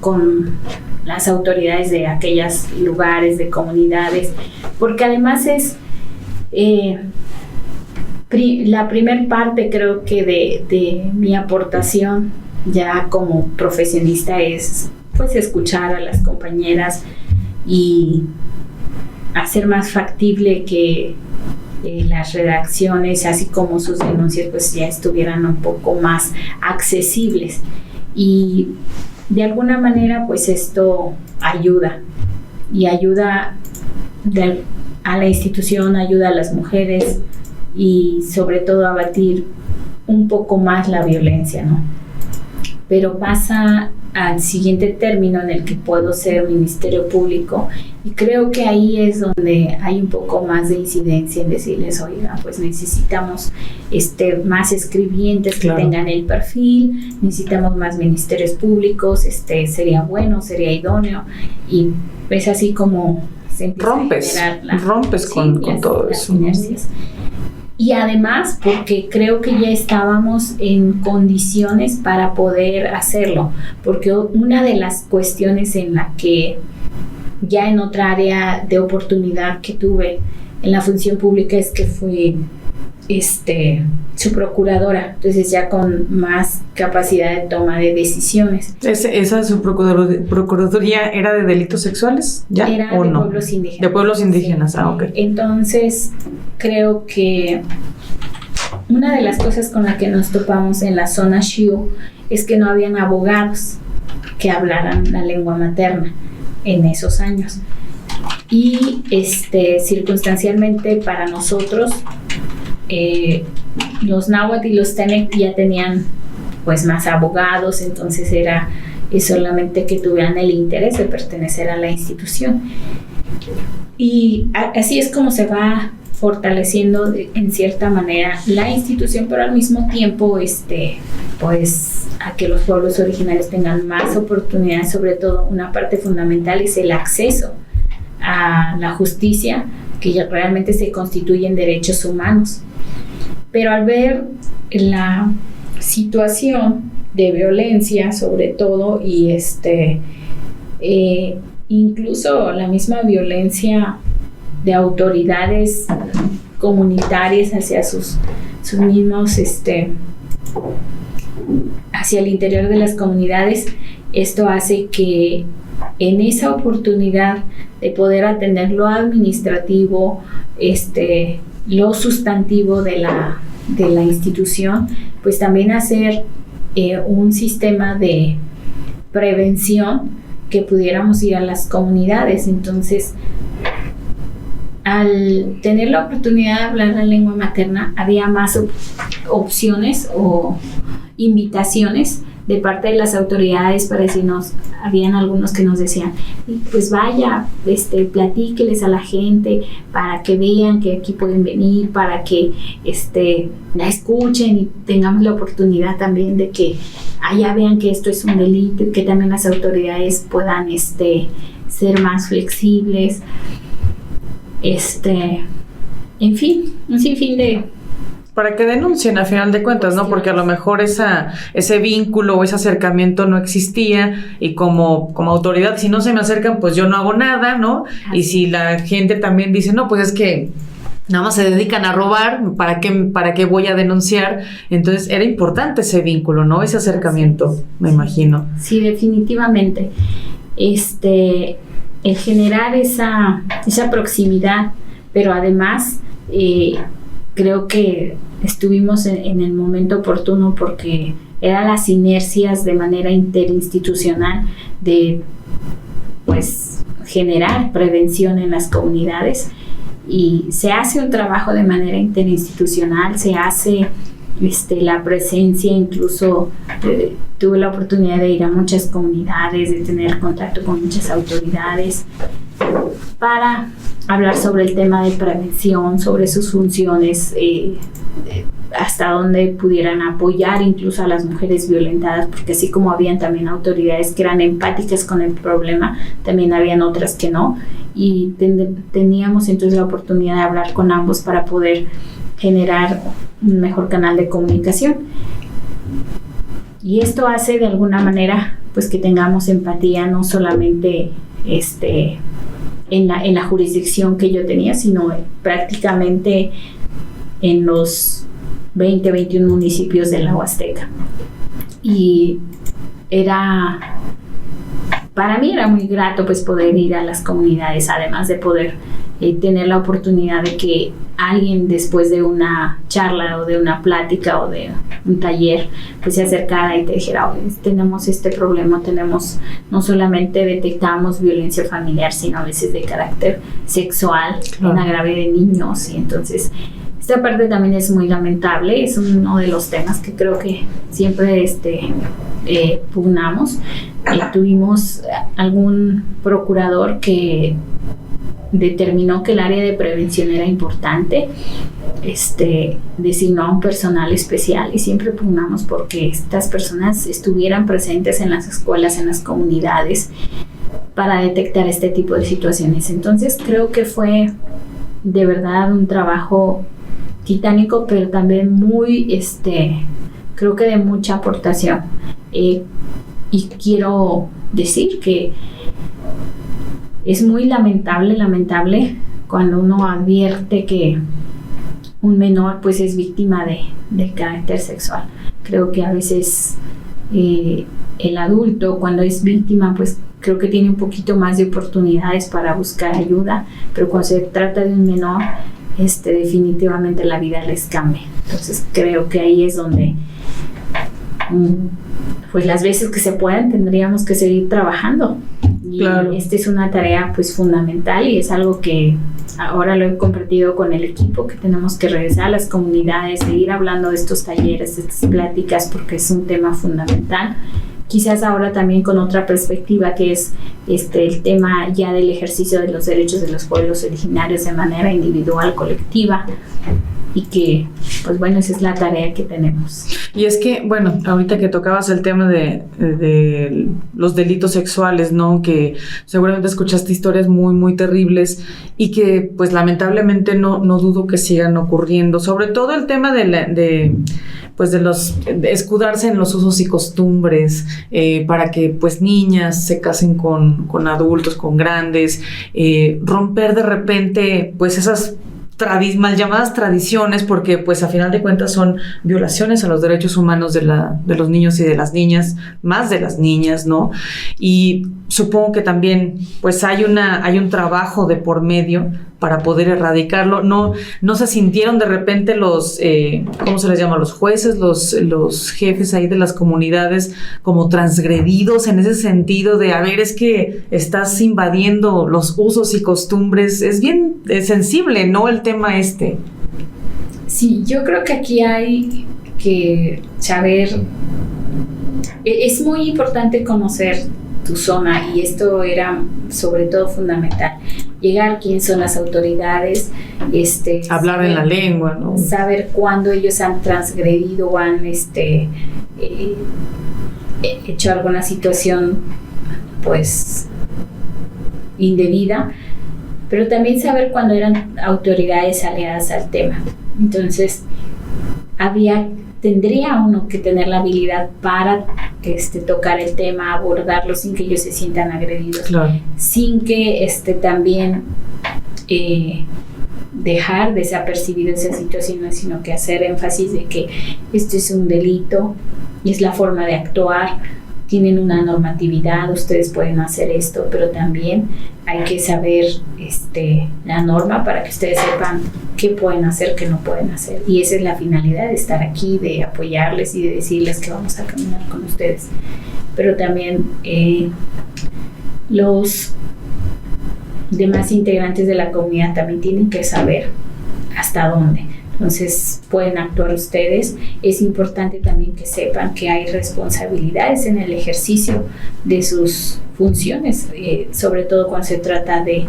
[SPEAKER 2] con las autoridades de aquellos lugares, de comunidades, porque además es la primer parte, creo que de mi aportación ya como profesionista es pues escuchar a las compañeras, y hacer más factible que las redacciones, así como sus denuncias, pues ya estuvieran un poco más accesibles. Y de alguna manera, pues esto ayuda a la institución, ayuda a las mujeres y sobre todo a abatir un poco más la violencia, ¿no? Pero pasa al siguiente término en el que puedo ser Ministerio Público, y creo que ahí es donde hay un poco más de incidencia en decirles, oiga, pues necesitamos más escribientes que tengan el perfil, necesitamos más ministerios públicos, sería bueno, sería idóneo, y es así como se empieza
[SPEAKER 1] rompes con todo eso.
[SPEAKER 2] Inercias. Y además porque creo que ya estábamos en condiciones para poder hacerlo, porque una de las cuestiones en la que ya en otra área de oportunidad que tuve en la función pública es que fui su procuradora, entonces ya con más capacidad de toma de decisiones.
[SPEAKER 1] ¿Esa su procuraduría era de delitos sexuales? ¿Ya?
[SPEAKER 2] Era
[SPEAKER 1] ¿O
[SPEAKER 2] de
[SPEAKER 1] no?
[SPEAKER 2] pueblos indígenas.
[SPEAKER 1] De pueblos indígenas,
[SPEAKER 2] sí.
[SPEAKER 1] Ok.
[SPEAKER 2] Entonces creo que una de las cosas con la que nos topamos en la zona Xiu es que no habían abogados que hablaran la lengua materna en esos años. Y circunstancialmente para nosotros los náhuatl y los tenec ya tenían pues más abogados, entonces era solamente que tuvieran el interés de pertenecer a la institución. Y así es como se va fortaleciendo en cierta manera la institución, pero al mismo tiempo pues a que los pueblos originarios tengan más oportunidades. Sobre todo una parte fundamental es el acceso a la justicia, que ya realmente se constituye en derechos humanos. Pero al ver la situación de violencia sobre todo, y incluso la misma violencia de autoridades comunitarias hacia sus mismos hacia el interior de las comunidades, esto hace que en esa oportunidad de poder atender lo administrativo, lo sustantivo de la institución, pues también hacer un sistema de prevención que pudiéramos ir a las comunidades. Entonces, al tener la oportunidad de hablar la lengua materna, había más opciones o invitaciones de parte de las autoridades para decirnos. Habían algunos que nos decían, pues vaya, platíqueles a la gente para que vean que aquí pueden venir, para que la escuchen y tengamos la oportunidad también de que allá vean que esto es un delito y que también las autoridades puedan ser más flexibles. En fin, un sinfín de...
[SPEAKER 1] Para que denuncien a final de cuentas, ¿no? Porque a lo mejor ese vínculo o ese acercamiento no existía, y como autoridad, si no se me acercan, pues yo no hago nada, ¿no? Y si la gente también dice, no, pues es que nada más se dedican a robar, ¿para qué voy a denunciar? Entonces era importante ese vínculo, ¿no? Ese acercamiento, me imagino.
[SPEAKER 2] Sí, definitivamente. El generar esa proximidad, pero además creo que estuvimos en el momento oportuno, porque eran las inercias de manera interinstitucional de pues generar prevención en las comunidades, y se hace un trabajo de manera interinstitucional, se hace la presencia, incluso tuve la oportunidad de ir a muchas comunidades, de tener contacto con muchas autoridades para hablar sobre el tema de prevención, sobre sus funciones, hasta donde pudieran apoyar incluso a las mujeres violentadas, porque así como habían también autoridades que eran empáticas con el problema, también habían otras que no, y teníamos entonces la oportunidad de hablar con ambos para poder generar un mejor canal de comunicación. Y esto hace de alguna manera pues que tengamos empatía, no solamente en la jurisdicción que yo tenía, sino prácticamente en los 21 municipios de la Huasteca. Y era para mí era muy grato pues poder ir a las comunidades, además de poder tener la oportunidad de que alguien después de una charla o de una plática o de un taller pues se acercara y te dijera, oye, tenemos este problema, no solamente detectamos violencia familiar, sino a veces de carácter sexual, en agravio de niños. Y entonces esta parte también es muy lamentable, es uno de los temas que creo que siempre pugnamos. Tuvimos algún procurador que determinó que el área de prevención era importante, designó a un personal especial y siempre pugnamos porque estas personas estuvieran presentes en las escuelas, en las comunidades, para detectar este tipo de situaciones. Entonces creo que fue de verdad un trabajo titánico, pero también muy, creo que de mucha aportación. Y quiero decir que es muy lamentable cuando uno advierte que un menor pues es víctima de carácter sexual. Creo que a veces el adulto cuando es víctima pues creo que tiene un poquito más de oportunidades para buscar ayuda, pero cuando se trata de un menor definitivamente la vida les cambia. Entonces creo que ahí es donde pues las veces que se puedan tendríamos que seguir trabajando. Y claro, esta es una tarea pues fundamental y es algo que ahora lo he compartido con el equipo, que tenemos que regresar a las comunidades, seguir hablando de estos talleres, de estas pláticas, porque es un tema fundamental. Quizás ahora también con otra perspectiva, que es el tema ya del ejercicio de los derechos de los pueblos originarios de manera individual, colectiva, y que, pues bueno, esa es la tarea que tenemos.
[SPEAKER 1] Y es que, bueno, ahorita que tocabas el tema de los delitos sexuales, ¿no? Que seguramente escuchaste historias muy, muy terribles y que, pues, lamentablemente no dudo que sigan ocurriendo. Sobre todo el tema de escudarse en los usos y costumbres para que, pues, niñas se casen con adultos, con grandes, romper de repente, pues, esas mal llamadas tradiciones, porque pues a final de cuentas son violaciones a los derechos humanos de los niños y de las niñas, más de las niñas, ¿no? Y supongo que también pues hay un trabajo de por medio para poder erradicarlo. No se sintieron de repente los, ¿cómo se les llama? Los jueces, los jefes ahí de las comunidades como transgredidos en ese sentido de, a ver, es que estás invadiendo los usos y costumbres. Es bien sensible, ¿no? El tema
[SPEAKER 2] Sí, yo creo que aquí hay que saber, es muy importante conocer tu zona, y esto era sobre todo fundamental. Llegar quién son las autoridades,
[SPEAKER 1] hablar
[SPEAKER 2] saber,
[SPEAKER 1] en la lengua, ¿no?
[SPEAKER 2] Saber cuándo ellos han transgredido o han hecho alguna situación pues indebida, pero también saber cuándo eran autoridades aliadas al tema. Entonces tendría uno que tener la habilidad para tocar el tema, abordarlo sin que ellos se sientan agredidos, claro, sin que también dejar desapercibido esa situación, sino que hacer énfasis de que esto es un delito y es la forma de actuar. Tienen una normatividad, ustedes pueden hacer esto, pero también hay que saber la norma para que ustedes sepan qué pueden hacer, qué no pueden hacer. Y esa es la finalidad de estar aquí, de apoyarles y de decirles que vamos a caminar con ustedes. Pero también los demás integrantes de la comunidad también tienen que saber hasta dónde. Entonces pueden actuar ustedes. Es importante también que sepan que hay responsabilidades en el ejercicio de sus funciones, sobre todo cuando se trata de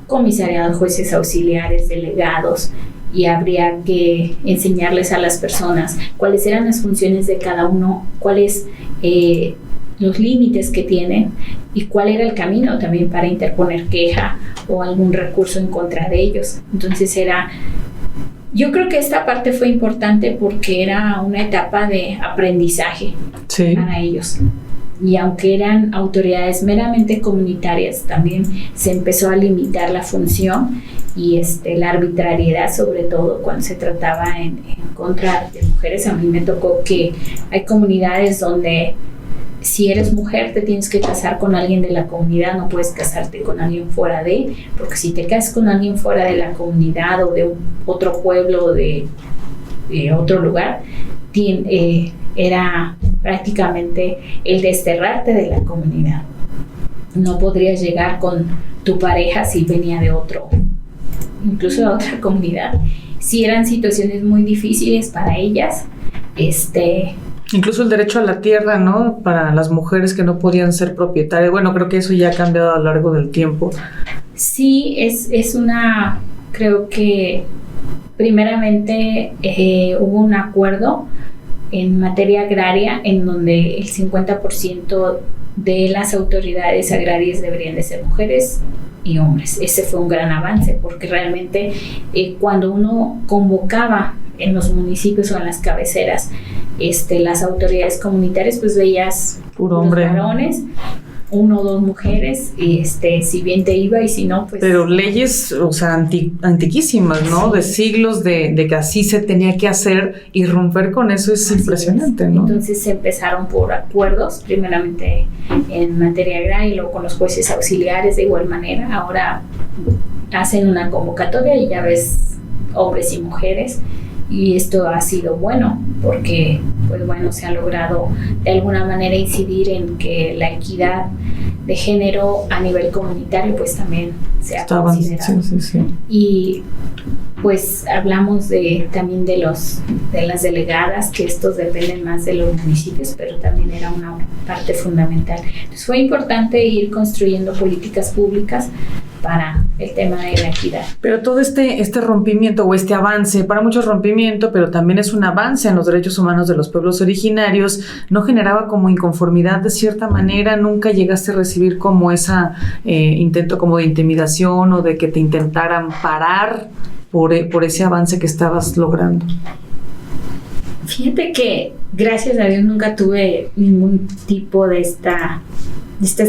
[SPEAKER 2] comisariados, jueces auxiliares, delegados, y habría que enseñarles a las personas cuáles eran las funciones de cada uno, cuáles los límites que tienen y cuál era el camino también para interponer queja o algún recurso en contra de ellos. Entonces yo creo que esta parte fue importante porque era una etapa de aprendizaje, sí, para ellos. Y aunque eran autoridades meramente comunitarias, también se empezó a limitar la función y la arbitrariedad, sobre todo cuando se trataba en contra de mujeres. A mí me tocó que hay comunidades donde si eres mujer te tienes que casar con alguien de la comunidad, no puedes casarte con alguien fuera de, porque si te casas con alguien fuera de la comunidad o de otro pueblo o de otro lugar, era prácticamente el desterrarte de la comunidad. No podrías llegar con tu pareja si venía de otro, incluso de otra comunidad. Si eran situaciones muy difíciles para ellas,
[SPEAKER 1] incluso el derecho a la tierra, ¿no? Para las mujeres que no podían ser propietarias. Bueno, creo que eso ya ha cambiado a lo largo del tiempo.
[SPEAKER 2] Sí, creo que primeramente hubo un acuerdo en materia agraria en donde el 50% de las autoridades agrarias deberían de ser mujeres y hombres. Ese fue un gran avance porque realmente cuando uno convocaba en los municipios o en las cabeceras las autoridades comunitarias, pues veías
[SPEAKER 1] puro hombre,
[SPEAKER 2] varones, 1 o 2 mujeres, si bien te iba y si no, pues...
[SPEAKER 1] Pero leyes, o sea, antiquísimas, ¿no? Sí. De siglos de que así se tenía que hacer, y romper con eso es así impresionante, ¿no?
[SPEAKER 2] Entonces se empezaron por acuerdos, primeramente en materia agraria y luego con los jueces auxiliares de igual manera. Ahora hacen una convocatoria y ya ves hombres y mujeres. Y esto ha sido bueno porque, pues bueno, se ha logrado de alguna manera incidir en que la equidad de género a nivel comunitario pues también se ha considerado. Sí. Y pues hablamos también de las delegadas, que estos dependen más de los municipios, pero también era una parte fundamental. Entonces fue importante ir construyendo políticas públicas para el tema de la equidad.
[SPEAKER 1] Pero todo este rompimiento o este avance, para muchos rompimiento, pero también es un avance en los derechos humanos de los pueblos originarios, ¿no generaba como inconformidad de cierta manera? ¿Nunca llegaste a recibir como esa intento como de intimidación o de que te intentaran parar por ese avance que estabas logrando?
[SPEAKER 2] Fíjate que gracias a Dios nunca tuve ningún tipo de estas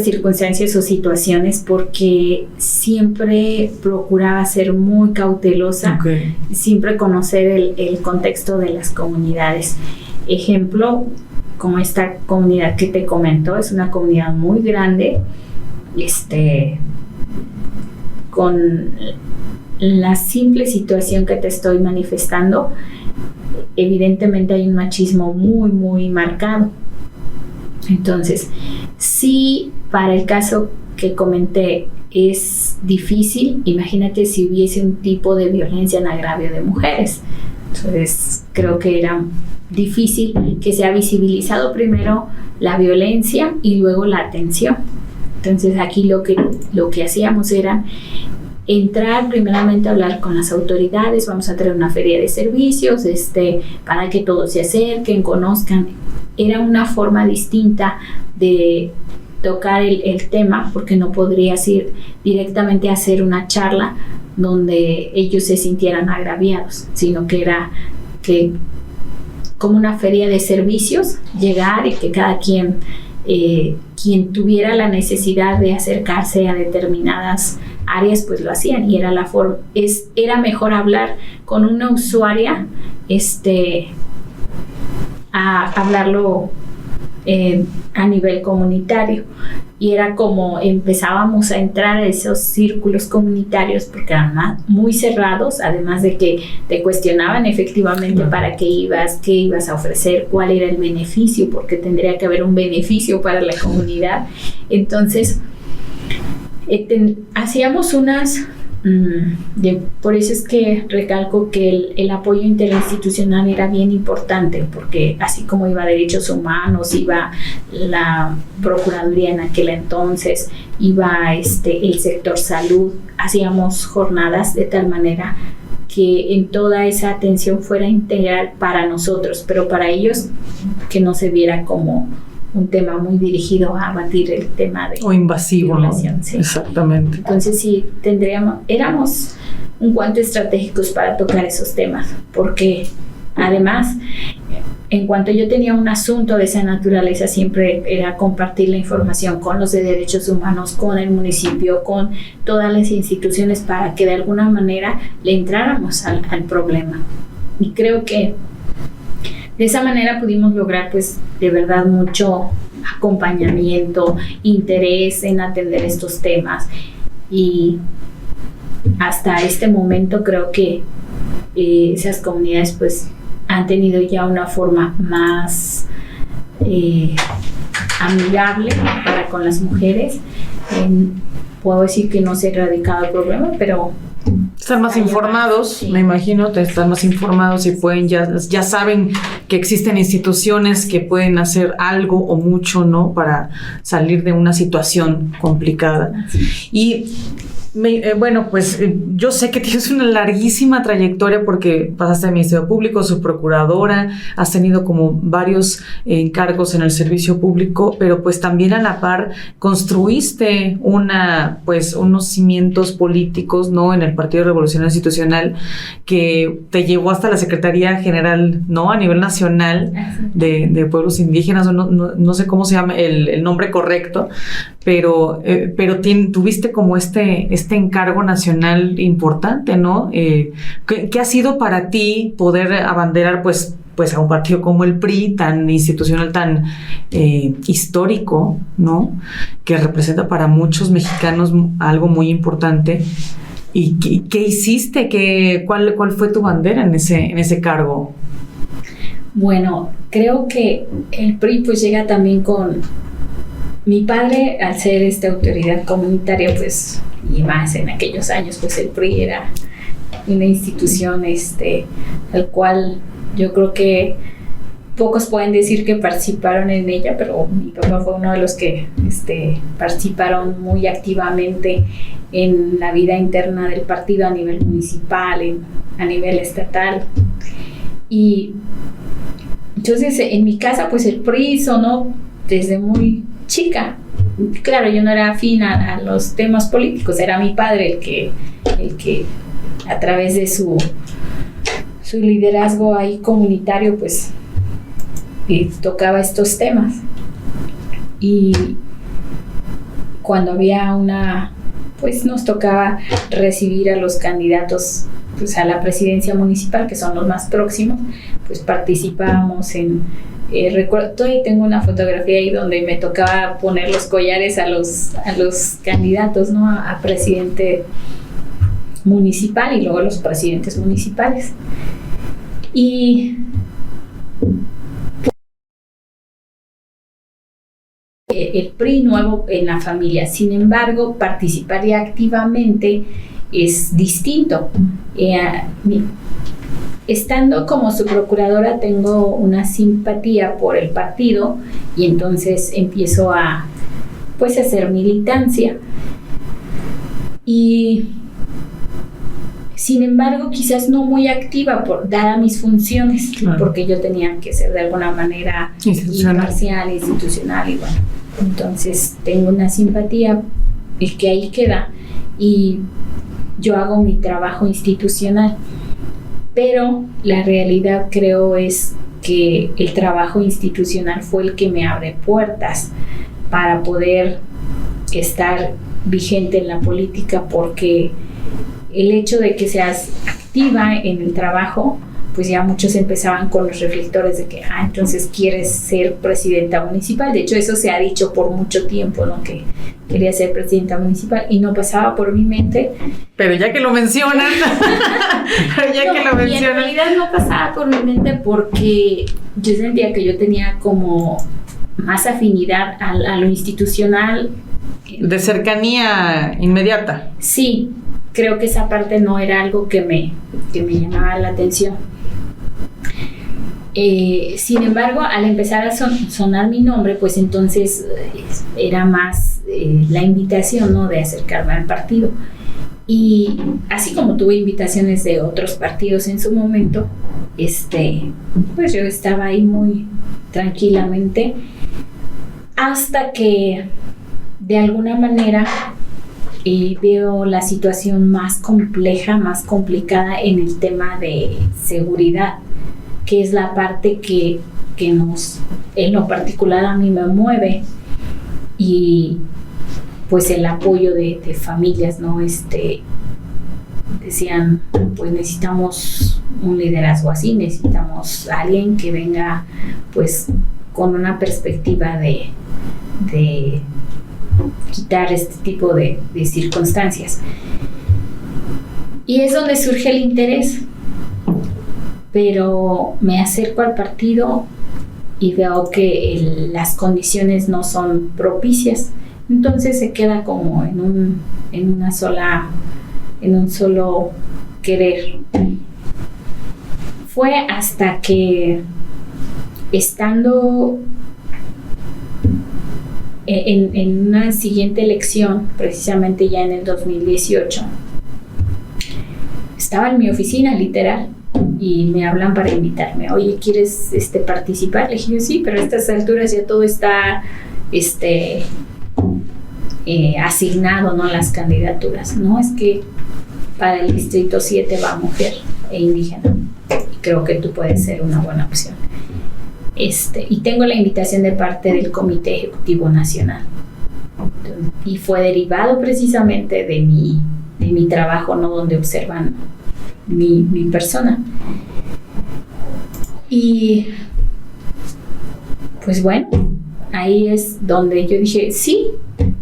[SPEAKER 2] circunstancias o situaciones porque siempre procuraba ser muy cautelosa, siempre conocer el contexto de las comunidades. Ejemplo, como esta comunidad que te comento, es una comunidad muy grande, con la simple situación que te estoy manifestando, evidentemente hay un machismo muy, muy marcado. Entonces, sí, para el caso que comenté es difícil. Imagínate si hubiese un tipo de violencia en agravio de mujeres. Entonces, creo que era difícil que sea visibilizado primero la violencia y luego la atención. Entonces, aquí lo que hacíamos era entrar primeramente a hablar con las autoridades. Vamos a traer una feria de servicios para que todos se acerquen, conozcan. Era una forma distinta de tocar el tema, porque no podrías ir directamente a hacer una charla donde ellos se sintieran agraviados, sino que era como una feria de servicios, llegar y que cada quien tuviera la necesidad de acercarse a determinadas áreas, pues lo hacían, y era era mejor hablar con una usuaria a hablarlo a nivel comunitario, y era como empezábamos a entrar a esos círculos comunitarios porque eran muy cerrados, además de que te cuestionaban efectivamente para qué ibas a ofrecer, cuál era el beneficio, porque tendría que haber un beneficio para la comunidad. Entonces hacíamos por eso es que recalco que el apoyo interinstitucional era bien importante, porque así como iba Derechos Humanos, iba la Procuraduría en aquel entonces, iba el sector salud, hacíamos jornadas de tal manera que en toda esa atención fuera integral para nosotros, pero para ellos que no se viera como un tema muy dirigido a abatir el tema de...
[SPEAKER 1] O invasivo, ¿no? Sí. Exactamente.
[SPEAKER 2] Entonces sí, éramos un cuanto estratégicos para tocar esos temas, porque además, en cuanto yo tenía un asunto de esa naturaleza, siempre era compartir la información con los de Derechos Humanos, con el municipio, con todas las instituciones, para que de alguna manera le entráramos al problema. Y creo que de esa manera pudimos lograr, pues, de verdad mucho acompañamiento, interés en atender estos temas. Y hasta este momento creo que esas comunidades pues han tenido ya una forma más amigable para con las mujeres. Puedo decir que no se ha erradicado el problema, pero
[SPEAKER 1] están más informados, sí. Me imagino, están más informados y pueden ya saben que existen instituciones que pueden hacer algo o mucho, ¿no? Para salir de una situación complicada. Y bueno, pues yo sé que tienes una larguísima trayectoria porque pasaste al Ministerio Público, subprocuradora, has tenido como varios encargos en el servicio público, pero pues también a la par construiste unos cimientos políticos, ¿no? En el Partido Revolucionario Institucional que te llevó hasta la Secretaría General, ¿no? A nivel nacional de pueblos indígenas, no sé cómo se llama el nombre correcto, pero tuviste como este encargo nacional importante, ¿no? ¿Qué ha sido para ti poder abanderar, pues a un partido como el PRI, tan institucional, tan histórico, ¿no? Que representa para muchos mexicanos algo muy importante. ¿Y qué hiciste? ¿Cuál fue tu bandera en ese cargo?
[SPEAKER 2] Bueno, creo que el PRI pues llega también con... Mi padre, al ser autoridad comunitaria, pues, y más en aquellos años, pues el PRI era una institución al cual yo creo que pocos pueden decir que participaron en ella, pero mi papá fue uno de los que participaron muy activamente en la vida interna del partido a nivel municipal, a nivel estatal. Y entonces en mi casa, pues el PRI sonó desde muy chica. Claro, yo no era afín a los temas políticos, era mi padre el que a través de su liderazgo ahí comunitario pues tocaba estos temas. Y cuando había pues nos tocaba recibir a los candidatos pues a la presidencia municipal, que son los más próximos, pues participábamos en recuerdo, todavía tengo una fotografía ahí donde me tocaba poner los collares a los candidatos, ¿no? A presidente municipal y luego a los presidentes municipales. Y el PRI nuevo en la familia. Sin embargo, participaría activamente es distinto. Estando como subprocuradora tengo una simpatía por el partido y entonces empiezo a hacer militancia. Y sin embargo, quizás no muy activa dada mis funciones, claro, porque yo tenía que ser de alguna manera imparcial, institucional y bueno. Entonces tengo una simpatía que ahí queda y yo hago mi trabajo institucional. Pero la realidad creo es que el trabajo institucional fue el que me abre puertas para poder estar vigente en la política, porque el hecho de que seas activa en el trabajo, pues ya muchos empezaban con los reflectores de que, entonces quieres ser presidenta municipal. De hecho, eso se ha dicho por mucho tiempo, ¿no? Que quería ser presidenta municipal y no pasaba por mi mente.
[SPEAKER 1] Pero ya que lo mencionan,
[SPEAKER 2] y en realidad no pasaba por mi mente porque yo sentía que yo tenía como más afinidad a lo institucional.
[SPEAKER 1] De cercanía inmediata.
[SPEAKER 2] Sí, creo que esa parte no era algo que me llamaba la atención. Sin embargo, al empezar a sonar mi nombre, pues entonces era más la invitación, ¿no? De acercarme al partido. Y así como tuve invitaciones de otros partidos en su momento, pues yo estaba ahí muy tranquilamente hasta que de alguna manera veo la situación más compleja, más complicada en el tema de seguridad, que es la parte que en lo particular a mí me mueve, y pues el apoyo de familias, ¿no? Decían, pues necesitamos un liderazgo así, necesitamos a alguien que venga pues con una perspectiva de quitar este tipo de circunstancias. Y es donde surge el interés. Pero me acerco al partido y veo que las condiciones no son propicias. Entonces se queda como en un solo querer. Fue hasta que, estando en una siguiente elección, precisamente ya en el 2018, estaba en mi oficina, literal, y me hablan para invitarme. Oye, ¿quieres participar? Le dije, sí, pero a estas alturas ya todo está asignado, ¿no? Las candidaturas. No, es que para el distrito 7 va mujer e indígena. Y creo que tú puedes ser una buena opción. Y tengo la invitación de parte del Comité Ejecutivo Nacional. Y fue derivado precisamente de mi trabajo, ¿no? Donde observan mi persona. Y pues bueno, ahí es donde yo dije, sí.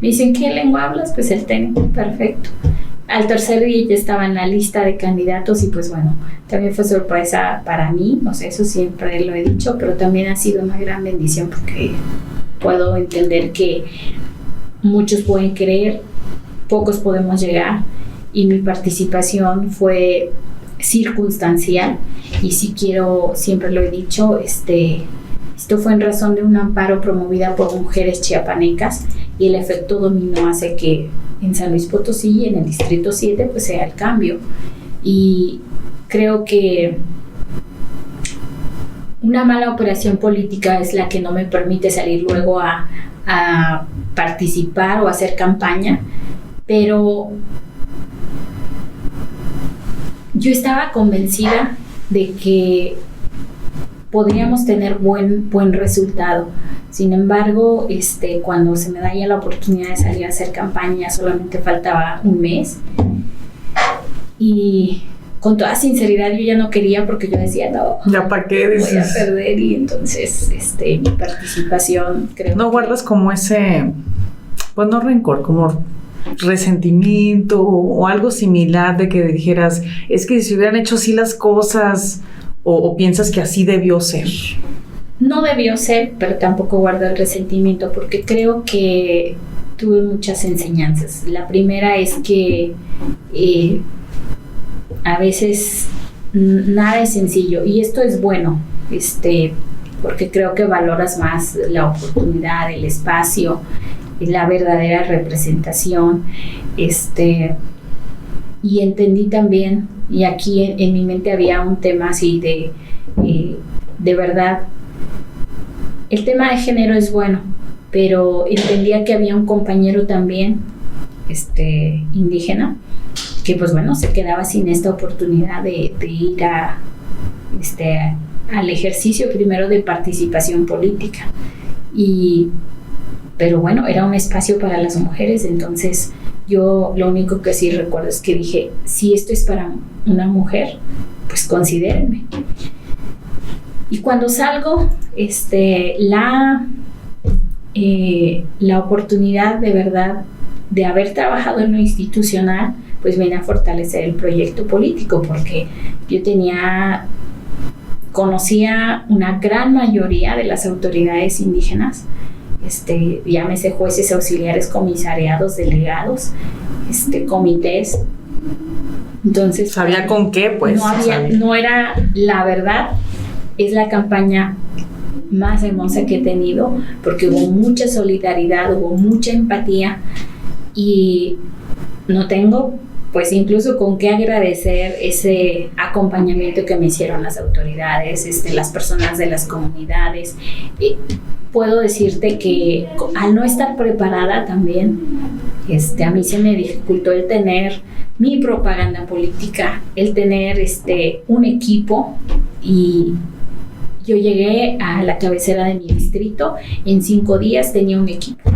[SPEAKER 2] Me dicen, ¿qué lengua hablas? Pues el tene, perfecto. Al tercer día ya estaba en la lista de candidatos y pues bueno, también fue sorpresa para mí, no sé, eso siempre lo he dicho, pero también ha sido una gran bendición porque puedo entender que muchos pueden querer, pocos podemos llegar, y mi participación fue circunstancial. Y si quiero, siempre lo he dicho, esto fue en razón de un amparo promovida por mujeres chiapanecas, y el efecto dominó hace que en San Luis Potosí y en el distrito 7 pues sea el cambio. Y creo que una mala operación política es la que no me permite salir luego a participar o hacer campaña, pero yo estaba convencida de que podríamos tener buen resultado. Sin embargo, cuando se me da ya la oportunidad de salir a hacer campaña, solamente faltaba un mes. Y con toda sinceridad yo ya no quería, porque yo decía, no,
[SPEAKER 1] ¿ya para qué?
[SPEAKER 2] Voy a perder. Y entonces mi participación, creo
[SPEAKER 1] ¿no guardas como ese, pues no rencor, como resentimiento o algo similar de que dijeras, es que si hubieran hecho así las cosas, o piensas que así debió ser?
[SPEAKER 2] No debió ser, pero tampoco guardo el resentimiento, porque creo que tuve muchas enseñanzas. La primera es que a veces nada es sencillo, y esto es bueno, porque creo que valoras más la oportunidad, el espacio, la verdadera representación, y entendí también, y aquí en mi mente había un tema así de verdad. El tema de género es bueno, pero entendía que había un compañero también, indígena, que pues bueno, se quedaba sin esta oportunidad de ir al ejercicio primero de participación política. Pero bueno, era un espacio para las mujeres, entonces yo lo único que sí recuerdo es que dije, si esto es para una mujer, pues considérenme. Y cuando salgo, la oportunidad de verdad de haber trabajado en lo institucional, pues viene a fortalecer el proyecto político, porque yo conocía una gran mayoría de las autoridades indígenas, llámese jueces auxiliares, comisariados, delegados, comités. Entonces,
[SPEAKER 1] ¿sabía con qué? Pues
[SPEAKER 2] no era, la verdad, es la campaña más hermosa que he tenido, porque hubo mucha solidaridad, hubo mucha empatía, y no tengo pues incluso con qué agradecer ese acompañamiento que me hicieron las autoridades, las personas de las comunidades. Puedo decirte que al no estar preparada también, a mí se me dificultó el tener mi propaganda política, el tener un equipo, y yo llegué a la cabecera de mi distrito, en 5 días tenía un equipo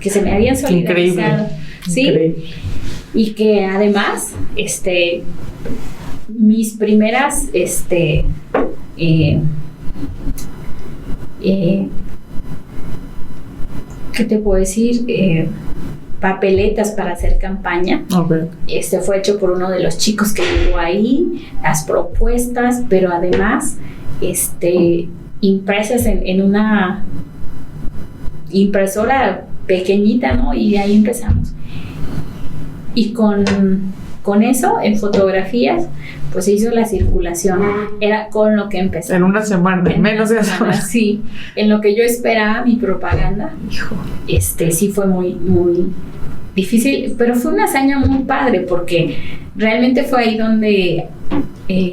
[SPEAKER 2] que se me habían solidarizado.
[SPEAKER 1] Increíble.
[SPEAKER 2] ¿Sí?
[SPEAKER 1] Increíble.
[SPEAKER 2] Y que además, mis primeras, ¿qué te puedo decir? Papeletas para hacer campaña.
[SPEAKER 1] Okay.
[SPEAKER 2] Fue hecho por uno de los chicos que llegó ahí, las propuestas, pero además impresas en una impresora pequeñita, ¿no? Y de ahí empezamos. Y con eso, en fotografías, pues se hizo la circulación. Era con lo que empezó.
[SPEAKER 1] En una semana, menos de una semana.
[SPEAKER 2] Sí, en lo que yo esperaba mi propaganda.
[SPEAKER 1] Hijo.
[SPEAKER 2] Sí fue muy, muy difícil, pero fue una hazaña muy padre porque realmente fue ahí donde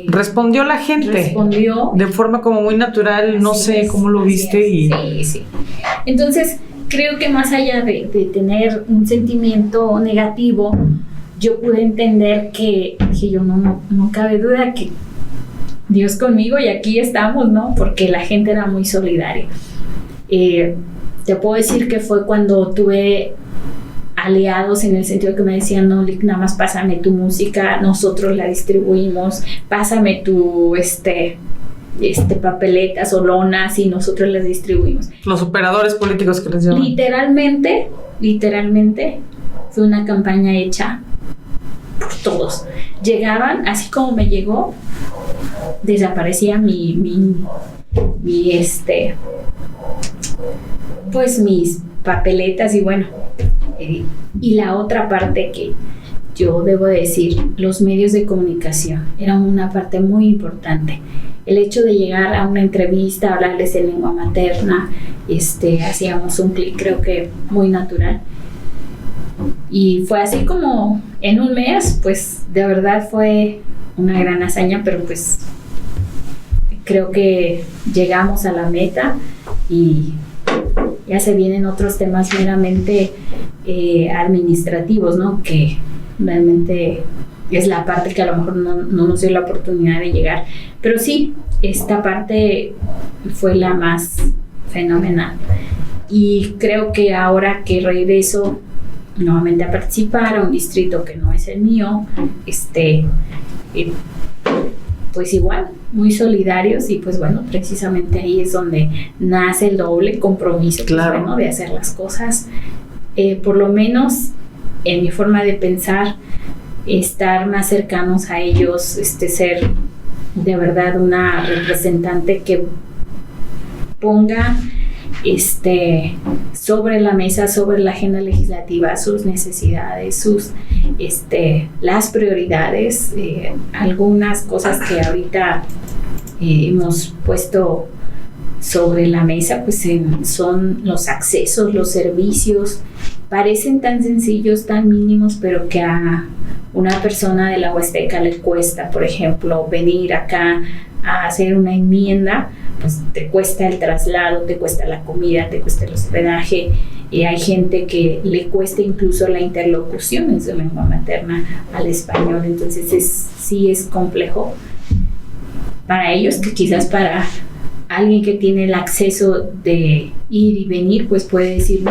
[SPEAKER 1] respondió la gente.
[SPEAKER 2] Respondió
[SPEAKER 1] de forma como muy natural, no sé cómo lo viste.
[SPEAKER 2] Sí. Entonces, creo que más allá de tener un sentimiento negativo, yo pude entender que yo no cabe duda que Dios conmigo y aquí estamos, ¿no? Porque la gente era muy solidaria. Te puedo decir que fue cuando tuve aliados en el sentido que me decían, no, Lic, nada más pásame tu música, nosotros la distribuimos, pásame tu papeletas o lonas y nosotros las distribuimos.
[SPEAKER 1] Los operadores políticos que les llaman.
[SPEAKER 2] Literalmente fue una campaña hecha por todos. Llegaban, así como me llegó, desaparecía pues mis papeletas y bueno, y la otra parte que yo debo decir, los medios de comunicación eran una parte muy importante. El hecho de llegar a una entrevista, hablarles en lengua materna, hacíamos un clic, creo que muy natural. Y fue así como en un mes, pues de verdad fue una gran hazaña, pero pues creo que llegamos a la meta y ya se vienen otros temas meramente administrativos, ¿no? Que realmente es la parte que a lo mejor no nos dio la oportunidad de llegar. Pero sí, esta parte fue la más fenomenal. Y creo que ahora que regreso nuevamente a participar a un distrito que no es el mío, pues igual, muy solidarios y pues bueno, precisamente ahí es donde nace el doble compromiso,
[SPEAKER 1] claro.
[SPEAKER 2] Pues, bueno, de hacer las cosas, por lo menos en mi forma de pensar, estar más cercanos a ellos, ser de verdad una representante que ponga sobre la mesa, sobre la agenda legislativa, sus necesidades, las prioridades, algunas cosas que ahorita hemos puesto sobre la mesa, pues son los accesos, los servicios, parecen tan sencillos, tan mínimos, pero que a una persona de la Huasteca le cuesta, por ejemplo, venir acá a hacer una enmienda, pues te cuesta el traslado, te cuesta la comida, te cuesta el hospedaje, y hay gente que le cuesta incluso la interlocución en su lengua materna al español, entonces sí es complejo para ellos, que quizás para alguien que tiene el acceso de ir y venir, pues puede decir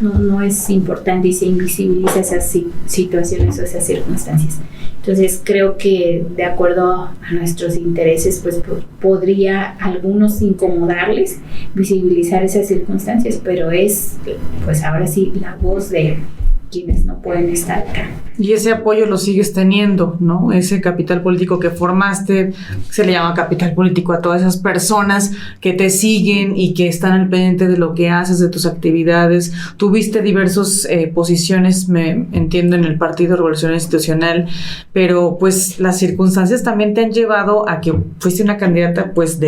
[SPEAKER 2] no es importante y se invisibiliza esas situaciones o esas circunstancias. Entonces creo que de acuerdo a nuestros intereses, pues podría a algunos incomodarles visibilizar esas circunstancias, pero es pues ahora sí la voz de quienes no pueden estar acá.
[SPEAKER 1] Y ese apoyo lo sigues teniendo, ¿no? Ese capital político que formaste, se le llama capital político a todas esas personas que te siguen y que están al pendiente de lo que haces, de tus actividades. Tuviste diversas posiciones, me entiendo, en el Partido Revolucionario Institucional, pero pues las circunstancias también te han llevado a que fuiste una candidata, pues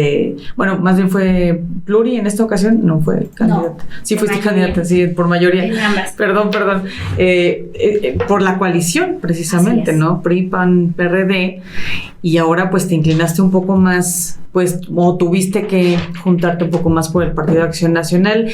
[SPEAKER 1] más bien fue pluri en esta ocasión, no fue candidata. No, sí, fuiste mayoría. Candidata, sí, por mayoría. Perdón. Por la coalición, precisamente, ¿no? PRI, PAN, PRD, y ahora pues te inclinaste un poco más, pues, o tuviste que juntarte un poco más por el Partido de Acción Nacional.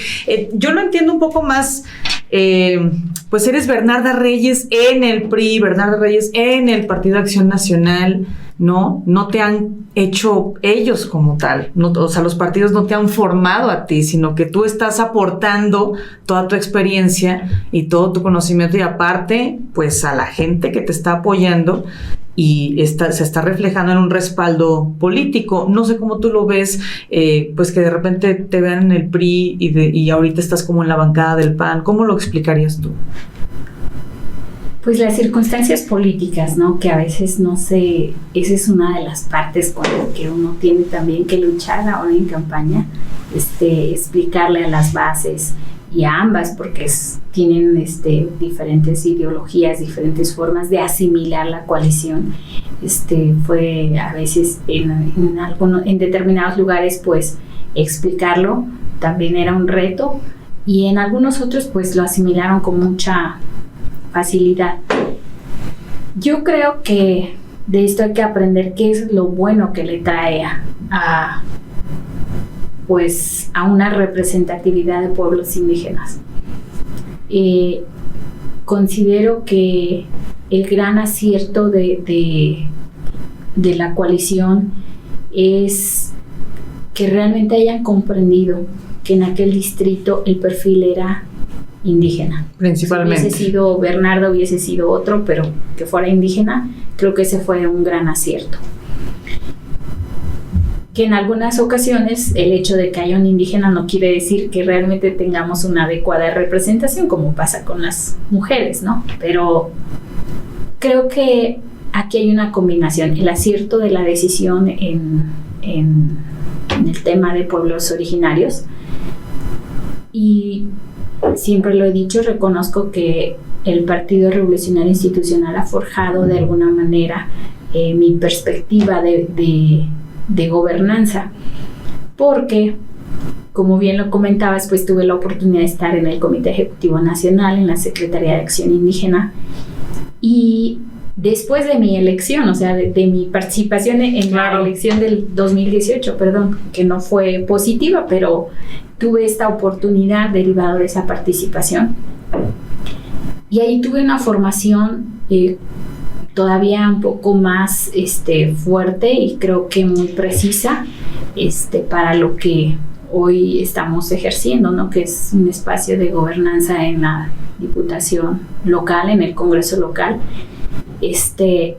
[SPEAKER 1] Yo lo entiendo un poco más, pues eres Bernarda Reyes en el PRI, Bernarda Reyes en el Partido de Acción Nacional, ¿no? No te han hecho ellos como tal, o sea, los partidos no te han formado a ti, sino que tú estás aportando toda tu experiencia y todo tu conocimiento, y aparte, pues a la gente que te está apoyando, y se está reflejando en un respaldo político. No sé cómo tú lo ves, pues que de repente te vean en el PRI y ahorita estás como en la bancada del PAN. ¿Cómo lo explicarías tú?
[SPEAKER 2] Pues las circunstancias políticas, ¿no? Que a veces no sé, esa es una de las partes con las que uno tiene también que luchar ahora en campaña, explicarle a las bases y a ambas, porque tienen diferentes ideologías, diferentes formas de asimilar la coalición. Fue a veces en determinados lugares, pues explicarlo también era un reto, y en algunos otros pues lo asimilaron con mucha facilidad. Yo creo que de esto hay que aprender qué es lo bueno que le trae a una representatividad de pueblos indígenas. Considero que el gran acierto de la coalición es que realmente hayan comprendido que en aquel distrito el perfil era indígena.
[SPEAKER 1] Principalmente.
[SPEAKER 2] Si hubiese sido Bernardo, hubiese sido otro, pero que fuera indígena, creo que ese fue un gran acierto. Que en algunas ocasiones el hecho de que haya un indígena no quiere decir que realmente tengamos una adecuada representación, como pasa con las mujeres, ¿no? Pero creo que aquí hay una combinación, el acierto de la decisión en el tema de pueblos originarios, y siempre lo he dicho, reconozco que el Partido Revolucionario Institucional ha forjado de alguna manera mi perspectiva de gobernanza, porque, como bien lo comentabas, pues tuve la oportunidad de estar en el Comité Ejecutivo Nacional, en la Secretaría de Acción Indígena, y después de mi elección, o sea, de mi participación en la elección del 2018, que no fue positiva, pero tuve esta oportunidad derivada de esa participación. Y ahí tuve una formación todavía un poco más fuerte y creo que muy precisa para lo que hoy estamos ejerciendo, ¿no? Que es un espacio de gobernanza en la Diputación local, en el Congreso local.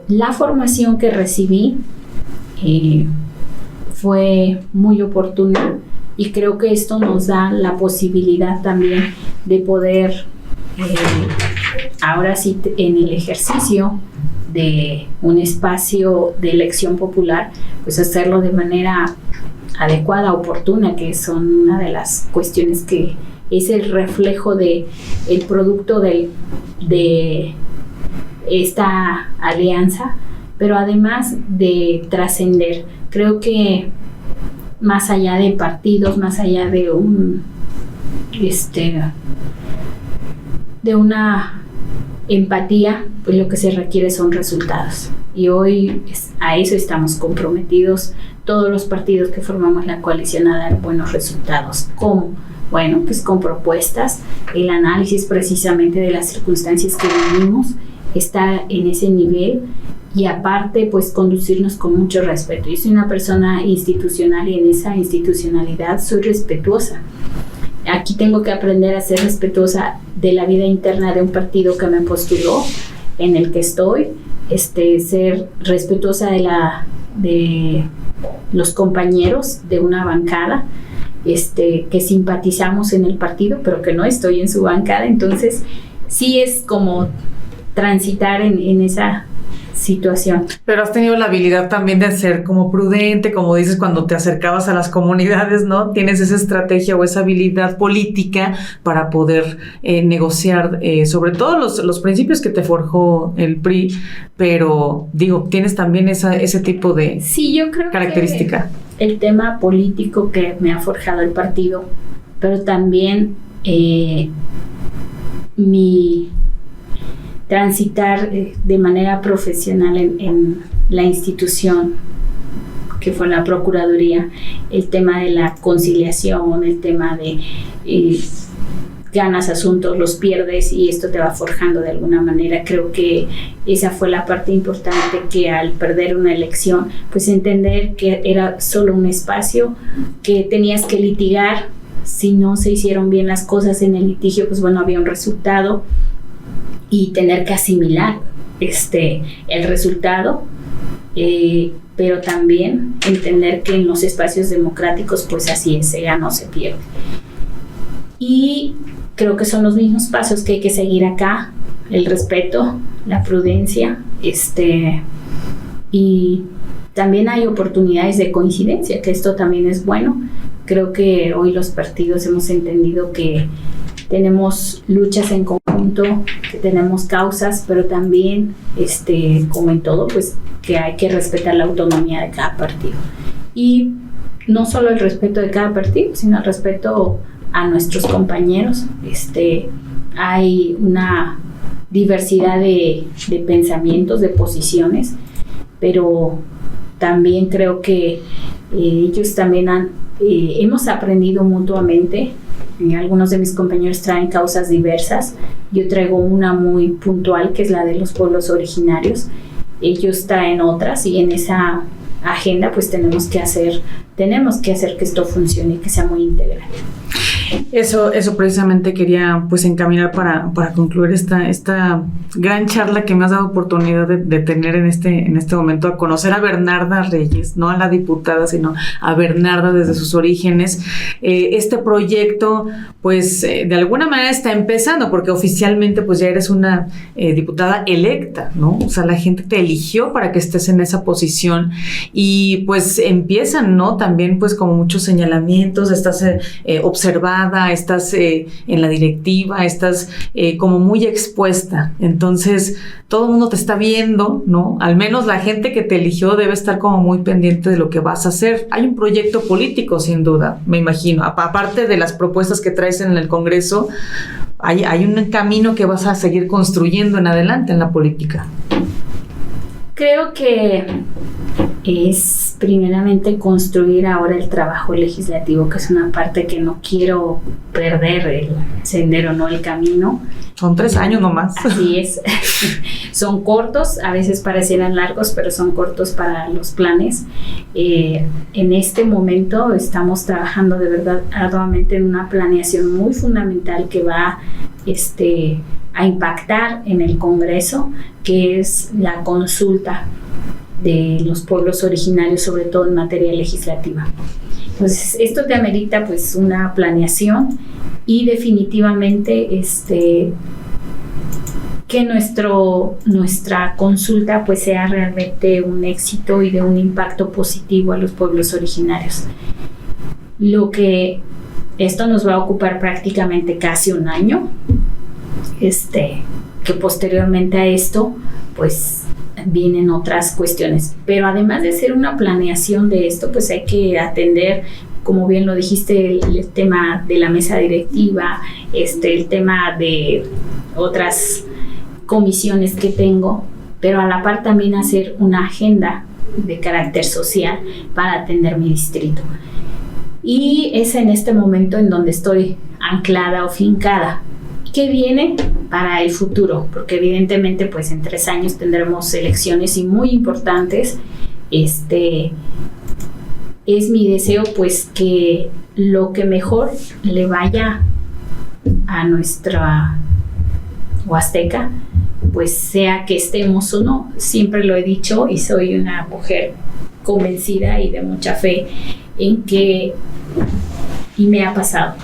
[SPEAKER 2] La formación que recibí fue muy oportuna, y creo que esto nos da la posibilidad también de poder, ahora sí, en el ejercicio de un espacio de elección popular, pues hacerlo de manera adecuada, oportuna, que son una de las cuestiones que es el reflejo de el producto de esta alianza, pero además de trascender. Creo que más allá de partidos, más allá de una empatía, pues lo que se requiere son resultados. Y hoy a eso estamos comprometidos todos los partidos que formamos la coalición, a dar buenos resultados. ¿Cómo? Bueno, pues con propuestas, el análisis precisamente de las circunstancias que vivimos, está en ese nivel, y aparte pues conducirnos con mucho respeto. Yo soy una persona institucional y en esa institucionalidad soy respetuosa. Aquí tengo que aprender a ser respetuosa de la vida interna de un partido que me postuló, en el que estoy, ser respetuosa de los compañeros de una bancada, que simpatizamos en el partido, pero que no estoy en su bancada. Entonces sí es como transitar en esa situación.
[SPEAKER 1] Pero has tenido la habilidad también de ser como prudente, como dices, cuando te acercabas a las comunidades, ¿no? Tienes esa estrategia o esa habilidad política para poder negociar, sobre todo los principios que te forjó el PRI, pero digo, tienes también ese tipo de
[SPEAKER 2] yo creo característica. Que el tema político que me ha forjado el partido, pero también mi transitar de manera profesional en la institución que fue la Procuraduría, el tema de la conciliación, el tema de ganas asuntos, los pierdes y esto te va forjando de alguna manera. Creo que esa fue la parte importante, que al perder una elección, pues entender que era solo un espacio, que tenías que litigar. Si no se hicieron bien las cosas en el litigio, pues bueno, había un resultado, y tener que asimilar el resultado, pero también entender que en los espacios democráticos pues así es, se gana o se pierde. Y creo que son los mismos pasos que hay que seguir acá: el respeto, la prudencia, y también hay oportunidades de coincidencia, que esto también es bueno. Creo que hoy los partidos hemos entendido que tenemos luchas en conjunto, que tenemos causas, pero también, como en todo, pues que hay que respetar la autonomía de cada partido. Y no solo el respeto de cada partido, sino el respeto a nuestros compañeros. Hay una diversidad de pensamientos, de posiciones, pero también creo que ellos también hemos aprendido mutuamente. Algunos de mis compañeros traen causas diversas, yo traigo una muy puntual, que es la de los pueblos originarios. Ellos traen otras, y en esa agenda pues tenemos que hacer que esto funcione y que sea muy integral.
[SPEAKER 1] Eso precisamente quería pues encaminar para concluir esta gran charla que me has dado oportunidad de tener en este momento, a conocer a Bernarda Reyes, no a la diputada, sino a Bernarda desde sus orígenes. Este proyecto pues de alguna manera está empezando, porque oficialmente pues ya eres una diputada electa, ¿no? O sea, la gente te eligió para que estés en esa posición, y pues empiezan, ¿no? También pues como muchos señalamientos, estás observada, estás en la directiva, estás como muy expuesta. Entonces, todo el mundo te está viendo, ¿no? Al menos la gente que te eligió debe estar como muy pendiente de lo que vas a hacer. Hay un proyecto político, sin duda, me imagino. Aparte de las propuestas que traes en el Congreso, hay un camino que vas a seguir construyendo en adelante en la política.
[SPEAKER 2] Creo que es primeramente construir ahora el trabajo legislativo, que es una parte que no quiero perder, el sendero, no el camino.
[SPEAKER 1] Son 3 años nomás.
[SPEAKER 2] Así es. Son cortos, a veces parecieran largos, pero son cortos para los planes. En este momento estamos trabajando de verdad arduamente en una planeación muy fundamental que va a impactar en el Congreso, que es la consulta de los pueblos originarios, sobre todo en materia legislativa. Entonces, esto te amerita pues una planeación, y definitivamente que nuestra consulta pues sea realmente un éxito y de un impacto positivo a los pueblos originarios. Esto nos va a ocupar prácticamente casi un año, que posteriormente a esto pues vienen otras cuestiones, pero además de ser una planeación de esto, pues hay que atender, como bien lo dijiste, el tema de la mesa directiva, el tema de otras comisiones que tengo, pero a la par también hacer una agenda de carácter social para atender mi distrito. Y es en este momento en donde estoy anclada o fincada. ¿Qué viene para el futuro? Porque evidentemente pues en 3 años tendremos elecciones y muy importantes. Es mi deseo pues que lo que mejor le vaya a nuestra Huasteca pues sea que estemos o no. Siempre lo he dicho y soy una mujer convencida y de mucha fe en que, y me ha pasado,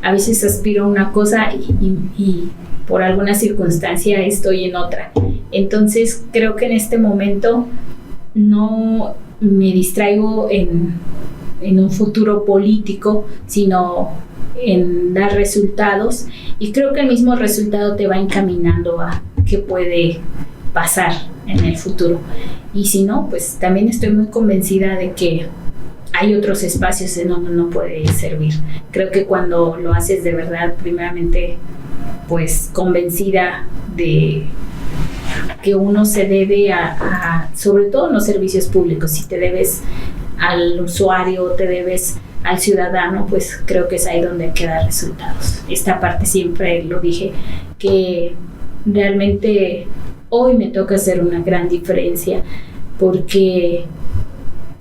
[SPEAKER 2] a veces aspiro a una cosa y por alguna circunstancia estoy en otra. Entonces creo que en este momento no me distraigo en un futuro político, sino en dar resultados, y creo que el mismo resultado te va encaminando a qué puede pasar en el futuro. Y si no, pues también estoy muy convencida de que hay otros espacios en donde no puede servir. Creo que cuando lo haces de verdad, primeramente, pues convencida de que uno se debe sobre todo en los servicios públicos, si te debes al usuario, te debes al ciudadano, pues creo que es ahí donde hay que dar resultados. Esta parte siempre lo dije, que realmente hoy me toca hacer una gran diferencia, porque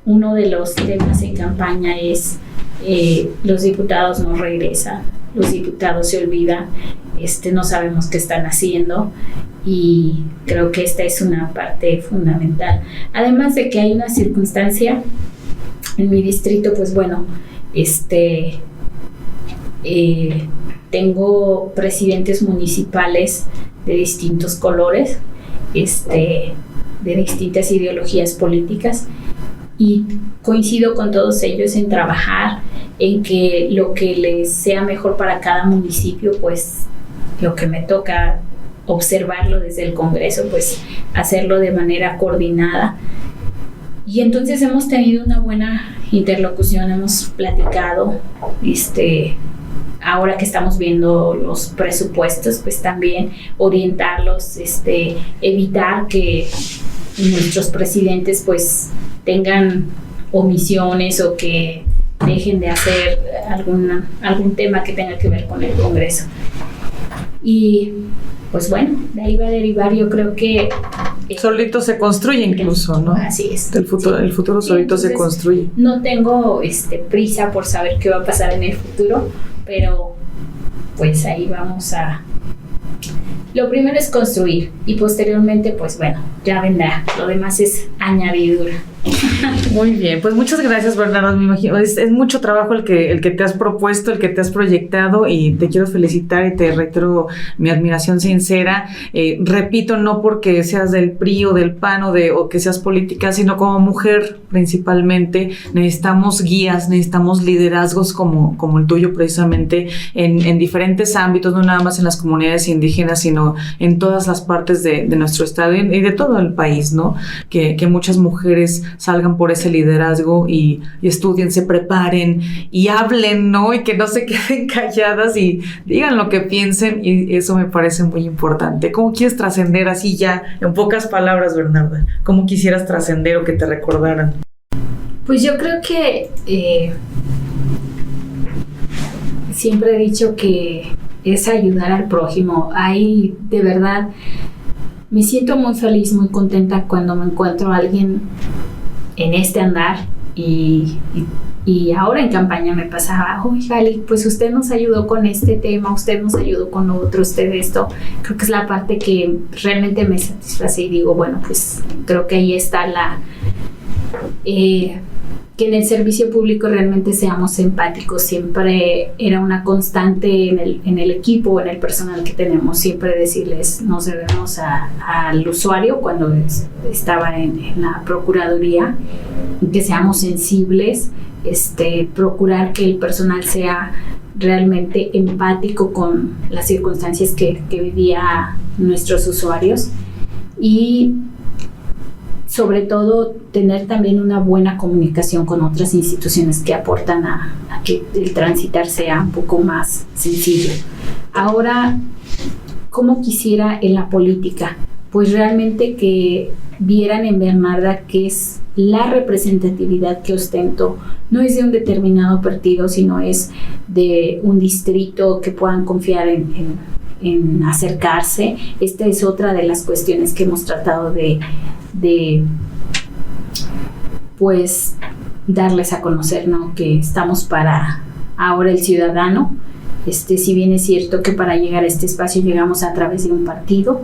[SPEAKER 2] uno de los temas en campaña es los diputados no regresan, los diputados se olvidan, no sabemos qué están haciendo, y creo que esta es una parte fundamental. Además de que hay una circunstancia en mi distrito, pues bueno, tengo presidentes municipales de distintos colores, de distintas ideologías políticas, y coincido con todos ellos en trabajar en que lo que les sea mejor para cada municipio, pues lo que me toca observarlo desde el Congreso, pues hacerlo de manera coordinada. Y entonces hemos tenido una buena interlocución, hemos platicado, ahora que estamos viendo los presupuestos, pues también orientarlos, evitar que nuestros presidentes pues tengan omisiones o que dejen de hacer algún tema que tenga que ver con el Congreso. Y pues bueno, de ahí va a derivar, yo creo que
[SPEAKER 1] solito se construye incluso, ¿no?
[SPEAKER 2] Así es.
[SPEAKER 1] El futuro solito se construye.
[SPEAKER 2] No tengo prisa por saber qué va a pasar en el futuro, pero pues ahí vamos a... Lo primero es construir y posteriormente, pues bueno, ya vendrá. Lo demás es añadidura.
[SPEAKER 1] Muy bien, pues muchas gracias, Bernardo. Me imagino, es mucho trabajo el que te has propuesto, el que te has proyectado, y te quiero felicitar y te reitero mi admiración sincera. Repito, no porque seas del PRI o del PAN o que seas política, sino como mujer principalmente. Necesitamos guías, necesitamos liderazgos como el tuyo, precisamente en diferentes ámbitos, no nada más en las comunidades indígenas, sino en todas las partes de nuestro estado y de todo el país, ¿no? Que muchas mujeres salgan por ese liderazgo y estudien, se preparen y hablen, ¿no? Y que no se queden calladas y digan lo que piensen, y eso me parece muy importante. ¿Cómo quieres trascender así ya, en pocas palabras, Bernarda? ¿Cómo quisieras trascender o que te recordaran?
[SPEAKER 2] Pues yo creo que siempre he dicho que es ayudar al prójimo. Ahí, de verdad, me siento muy feliz, muy contenta cuando me encuentro a alguien en este andar, y ahora en campaña me pasaba, Gali, pues usted nos ayudó con este tema, usted nos ayudó con lo otro, usted esto. Creo que es la parte que realmente me satisface y digo, bueno, pues creo que ahí está que en el servicio público realmente seamos empáticos. Siempre era una constante en el equipo, en el personal que tenemos, siempre decirles, nos debemos al usuario cuando estaba en la Procuraduría, que seamos sensibles, procurar que el personal sea realmente empático con las circunstancias que vivían nuestros usuarios, y sobre todo tener también una buena comunicación con otras instituciones que aportan a que el transitar sea un poco más sencillo. Ahora, ¿cómo quisiera en la política? Pues realmente que vieran en Bernarda que es la representatividad que ostento, no es de un determinado partido, sino es de un distrito, que puedan confiar en acercarse. Esta es otra de las cuestiones que hemos tratado de pues darles a conocer, ¿no? Que estamos para ahora el ciudadano. Si bien es cierto que para llegar a este espacio llegamos a través de un partido,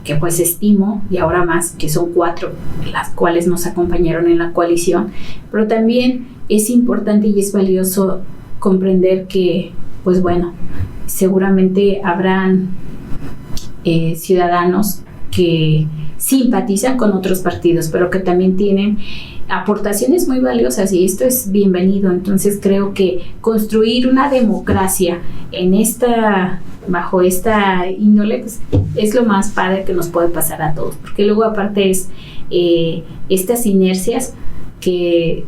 [SPEAKER 2] que pues estimo, y ahora más, que son 4 las cuales nos acompañaron en la coalición, pero también es importante y es valioso comprender que, pues bueno, seguramente habrán ciudadanos que simpatizan con otros partidos, pero que también tienen aportaciones muy valiosas, y esto es bienvenido. Entonces creo que construir una democracia bajo esta índole, pues, es lo más padre que nos puede pasar a todos, porque luego aparte es estas inercias que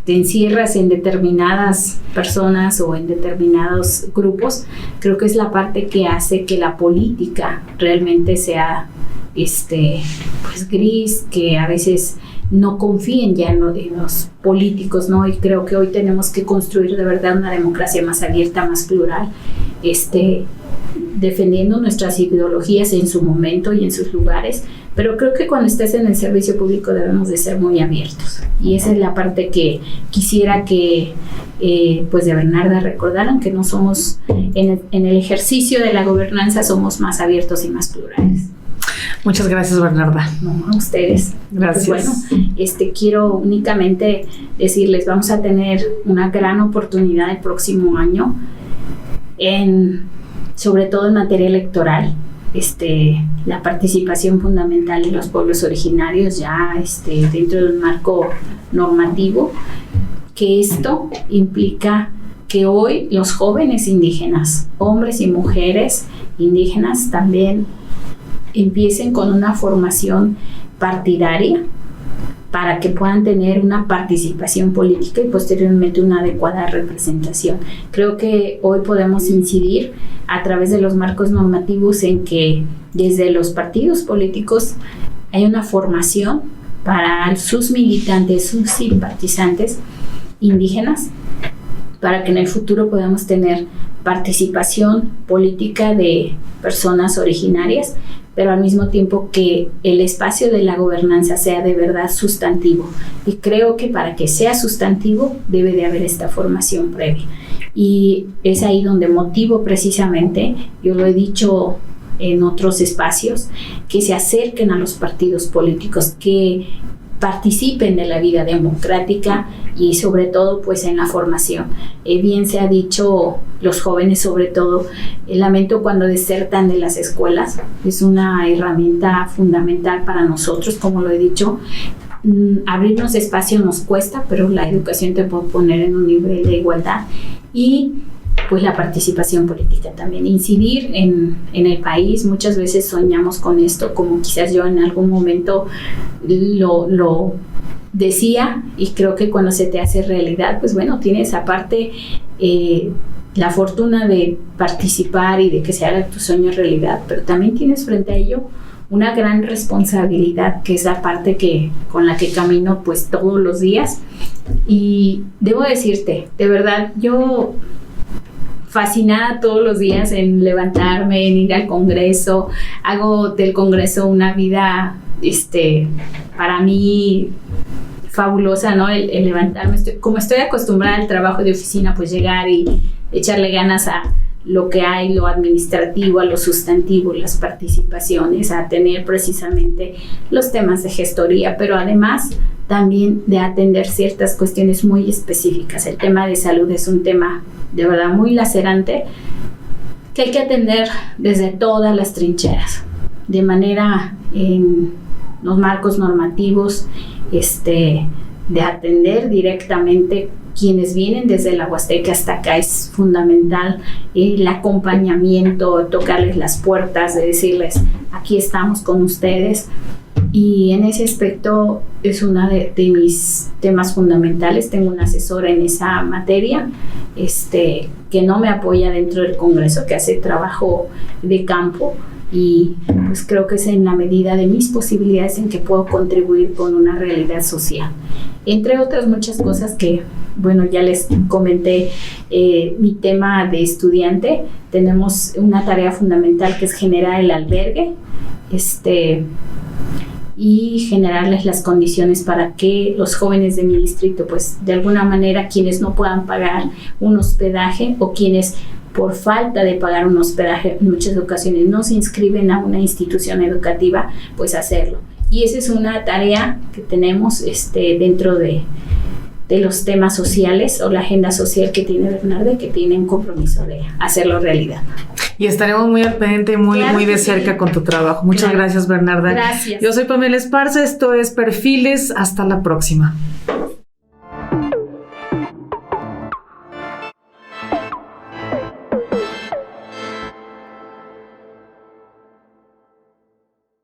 [SPEAKER 2] te encierras en determinadas personas o en determinados grupos. Creo que es la parte que hace que la política realmente sea pues gris, que a veces no confíen ya en los políticos, ¿no? Y creo que hoy tenemos que construir de verdad una democracia más abierta, más plural, defendiendo nuestras ideologías en su momento y en sus lugares, pero creo que cuando estés en el servicio público debemos de ser muy abiertos, y esa es la parte que quisiera que pues de Bernarda recordaran, que no somos en el ejercicio de la gobernanza, somos más abiertos y más plurales.
[SPEAKER 1] Muchas gracias, Bernarda.
[SPEAKER 2] No, a ustedes.
[SPEAKER 1] Gracias.
[SPEAKER 2] Pues bueno, quiero únicamente decirles, vamos a tener una gran oportunidad el próximo año, sobre todo en materia electoral. La participación fundamental de los pueblos originarios ya dentro de un marco normativo, que esto implica que hoy los jóvenes indígenas, hombres y mujeres indígenas, también empiecen con una formación partidaria para que puedan tener una participación política y posteriormente una adecuada representación. Creo que hoy podemos incidir a través de los marcos normativos en que desde los partidos políticos hay una formación para sus militantes, sus simpatizantes indígenas, para que en el futuro podamos tener participación política de personas originarias, pero al mismo tiempo que el espacio de la gobernanza sea de verdad sustantivo. Y creo que para que sea sustantivo debe de haber esta formación previa. Y es ahí donde motivo precisamente, yo lo he dicho en otros espacios, que se acerquen a los partidos políticos, que participen de la vida democrática y sobre todo pues en la formación. Bien se ha dicho, los jóvenes sobre todo, lamento cuando desertan de las escuelas, es una herramienta fundamental para nosotros, como lo he dicho. Abrirnos espacio nos cuesta, pero la educación te puede poner en un nivel de igualdad, y pues la participación política también, incidir en el país. Muchas veces soñamos con esto, como quizás yo en algún momento lo decía, y creo que cuando se te hace realidad, pues bueno, tienes aparte la fortuna de participar y de que se haga tu sueño realidad, pero también tienes frente a ello una gran responsabilidad, que es la parte con la que camino pues todos los días. Y debo decirte, de verdad, yo fascinada todos los días en levantarme, en ir al Congreso. Hago del Congreso una vida, para mí fabulosa, ¿no? El levantarme. Como estoy acostumbrada al trabajo de oficina, pues llegar y echarle ganas a lo que hay, lo administrativo, a lo sustantivo, las participaciones, a tener precisamente los temas de gestoría, pero además también de atender ciertas cuestiones muy específicas. El tema de salud es un tema de verdad muy lacerante, que hay que atender desde todas las trincheras, de manera en los marcos normativos, de atender directamente quienes vienen desde la Huasteca hasta acá. Es fundamental el acompañamiento, tocarles las puertas, de decirles, aquí estamos con ustedes. Y en ese aspecto es uno de mis temas fundamentales. Tengo una asesora en esa materia, que no me apoya dentro del Congreso, que hace trabajo de campo, y pues creo que es en la medida de mis posibilidades en que puedo contribuir con una realidad social. Entre otras muchas cosas que, bueno, ya les comenté, mi tema de estudiante, tenemos una tarea fundamental que es generar el albergue, y generarles las condiciones para que los jóvenes de mi distrito, pues de alguna manera, quienes no puedan pagar un hospedaje o quienes por falta de pagar un hospedaje en muchas ocasiones no se inscriben a una institución educativa, pues hacerlo. Y esa es una tarea que tenemos dentro de los temas sociales o la agenda social que tiene Bernarda, que tiene un compromiso de hacerlo realidad. Y estaremos muy al pendiente, muy de cerca con tu trabajo. Muchas gracias, Bernarda. Gracias. Yo soy Pamela Esparza, esto es Perfiles. Hasta la próxima.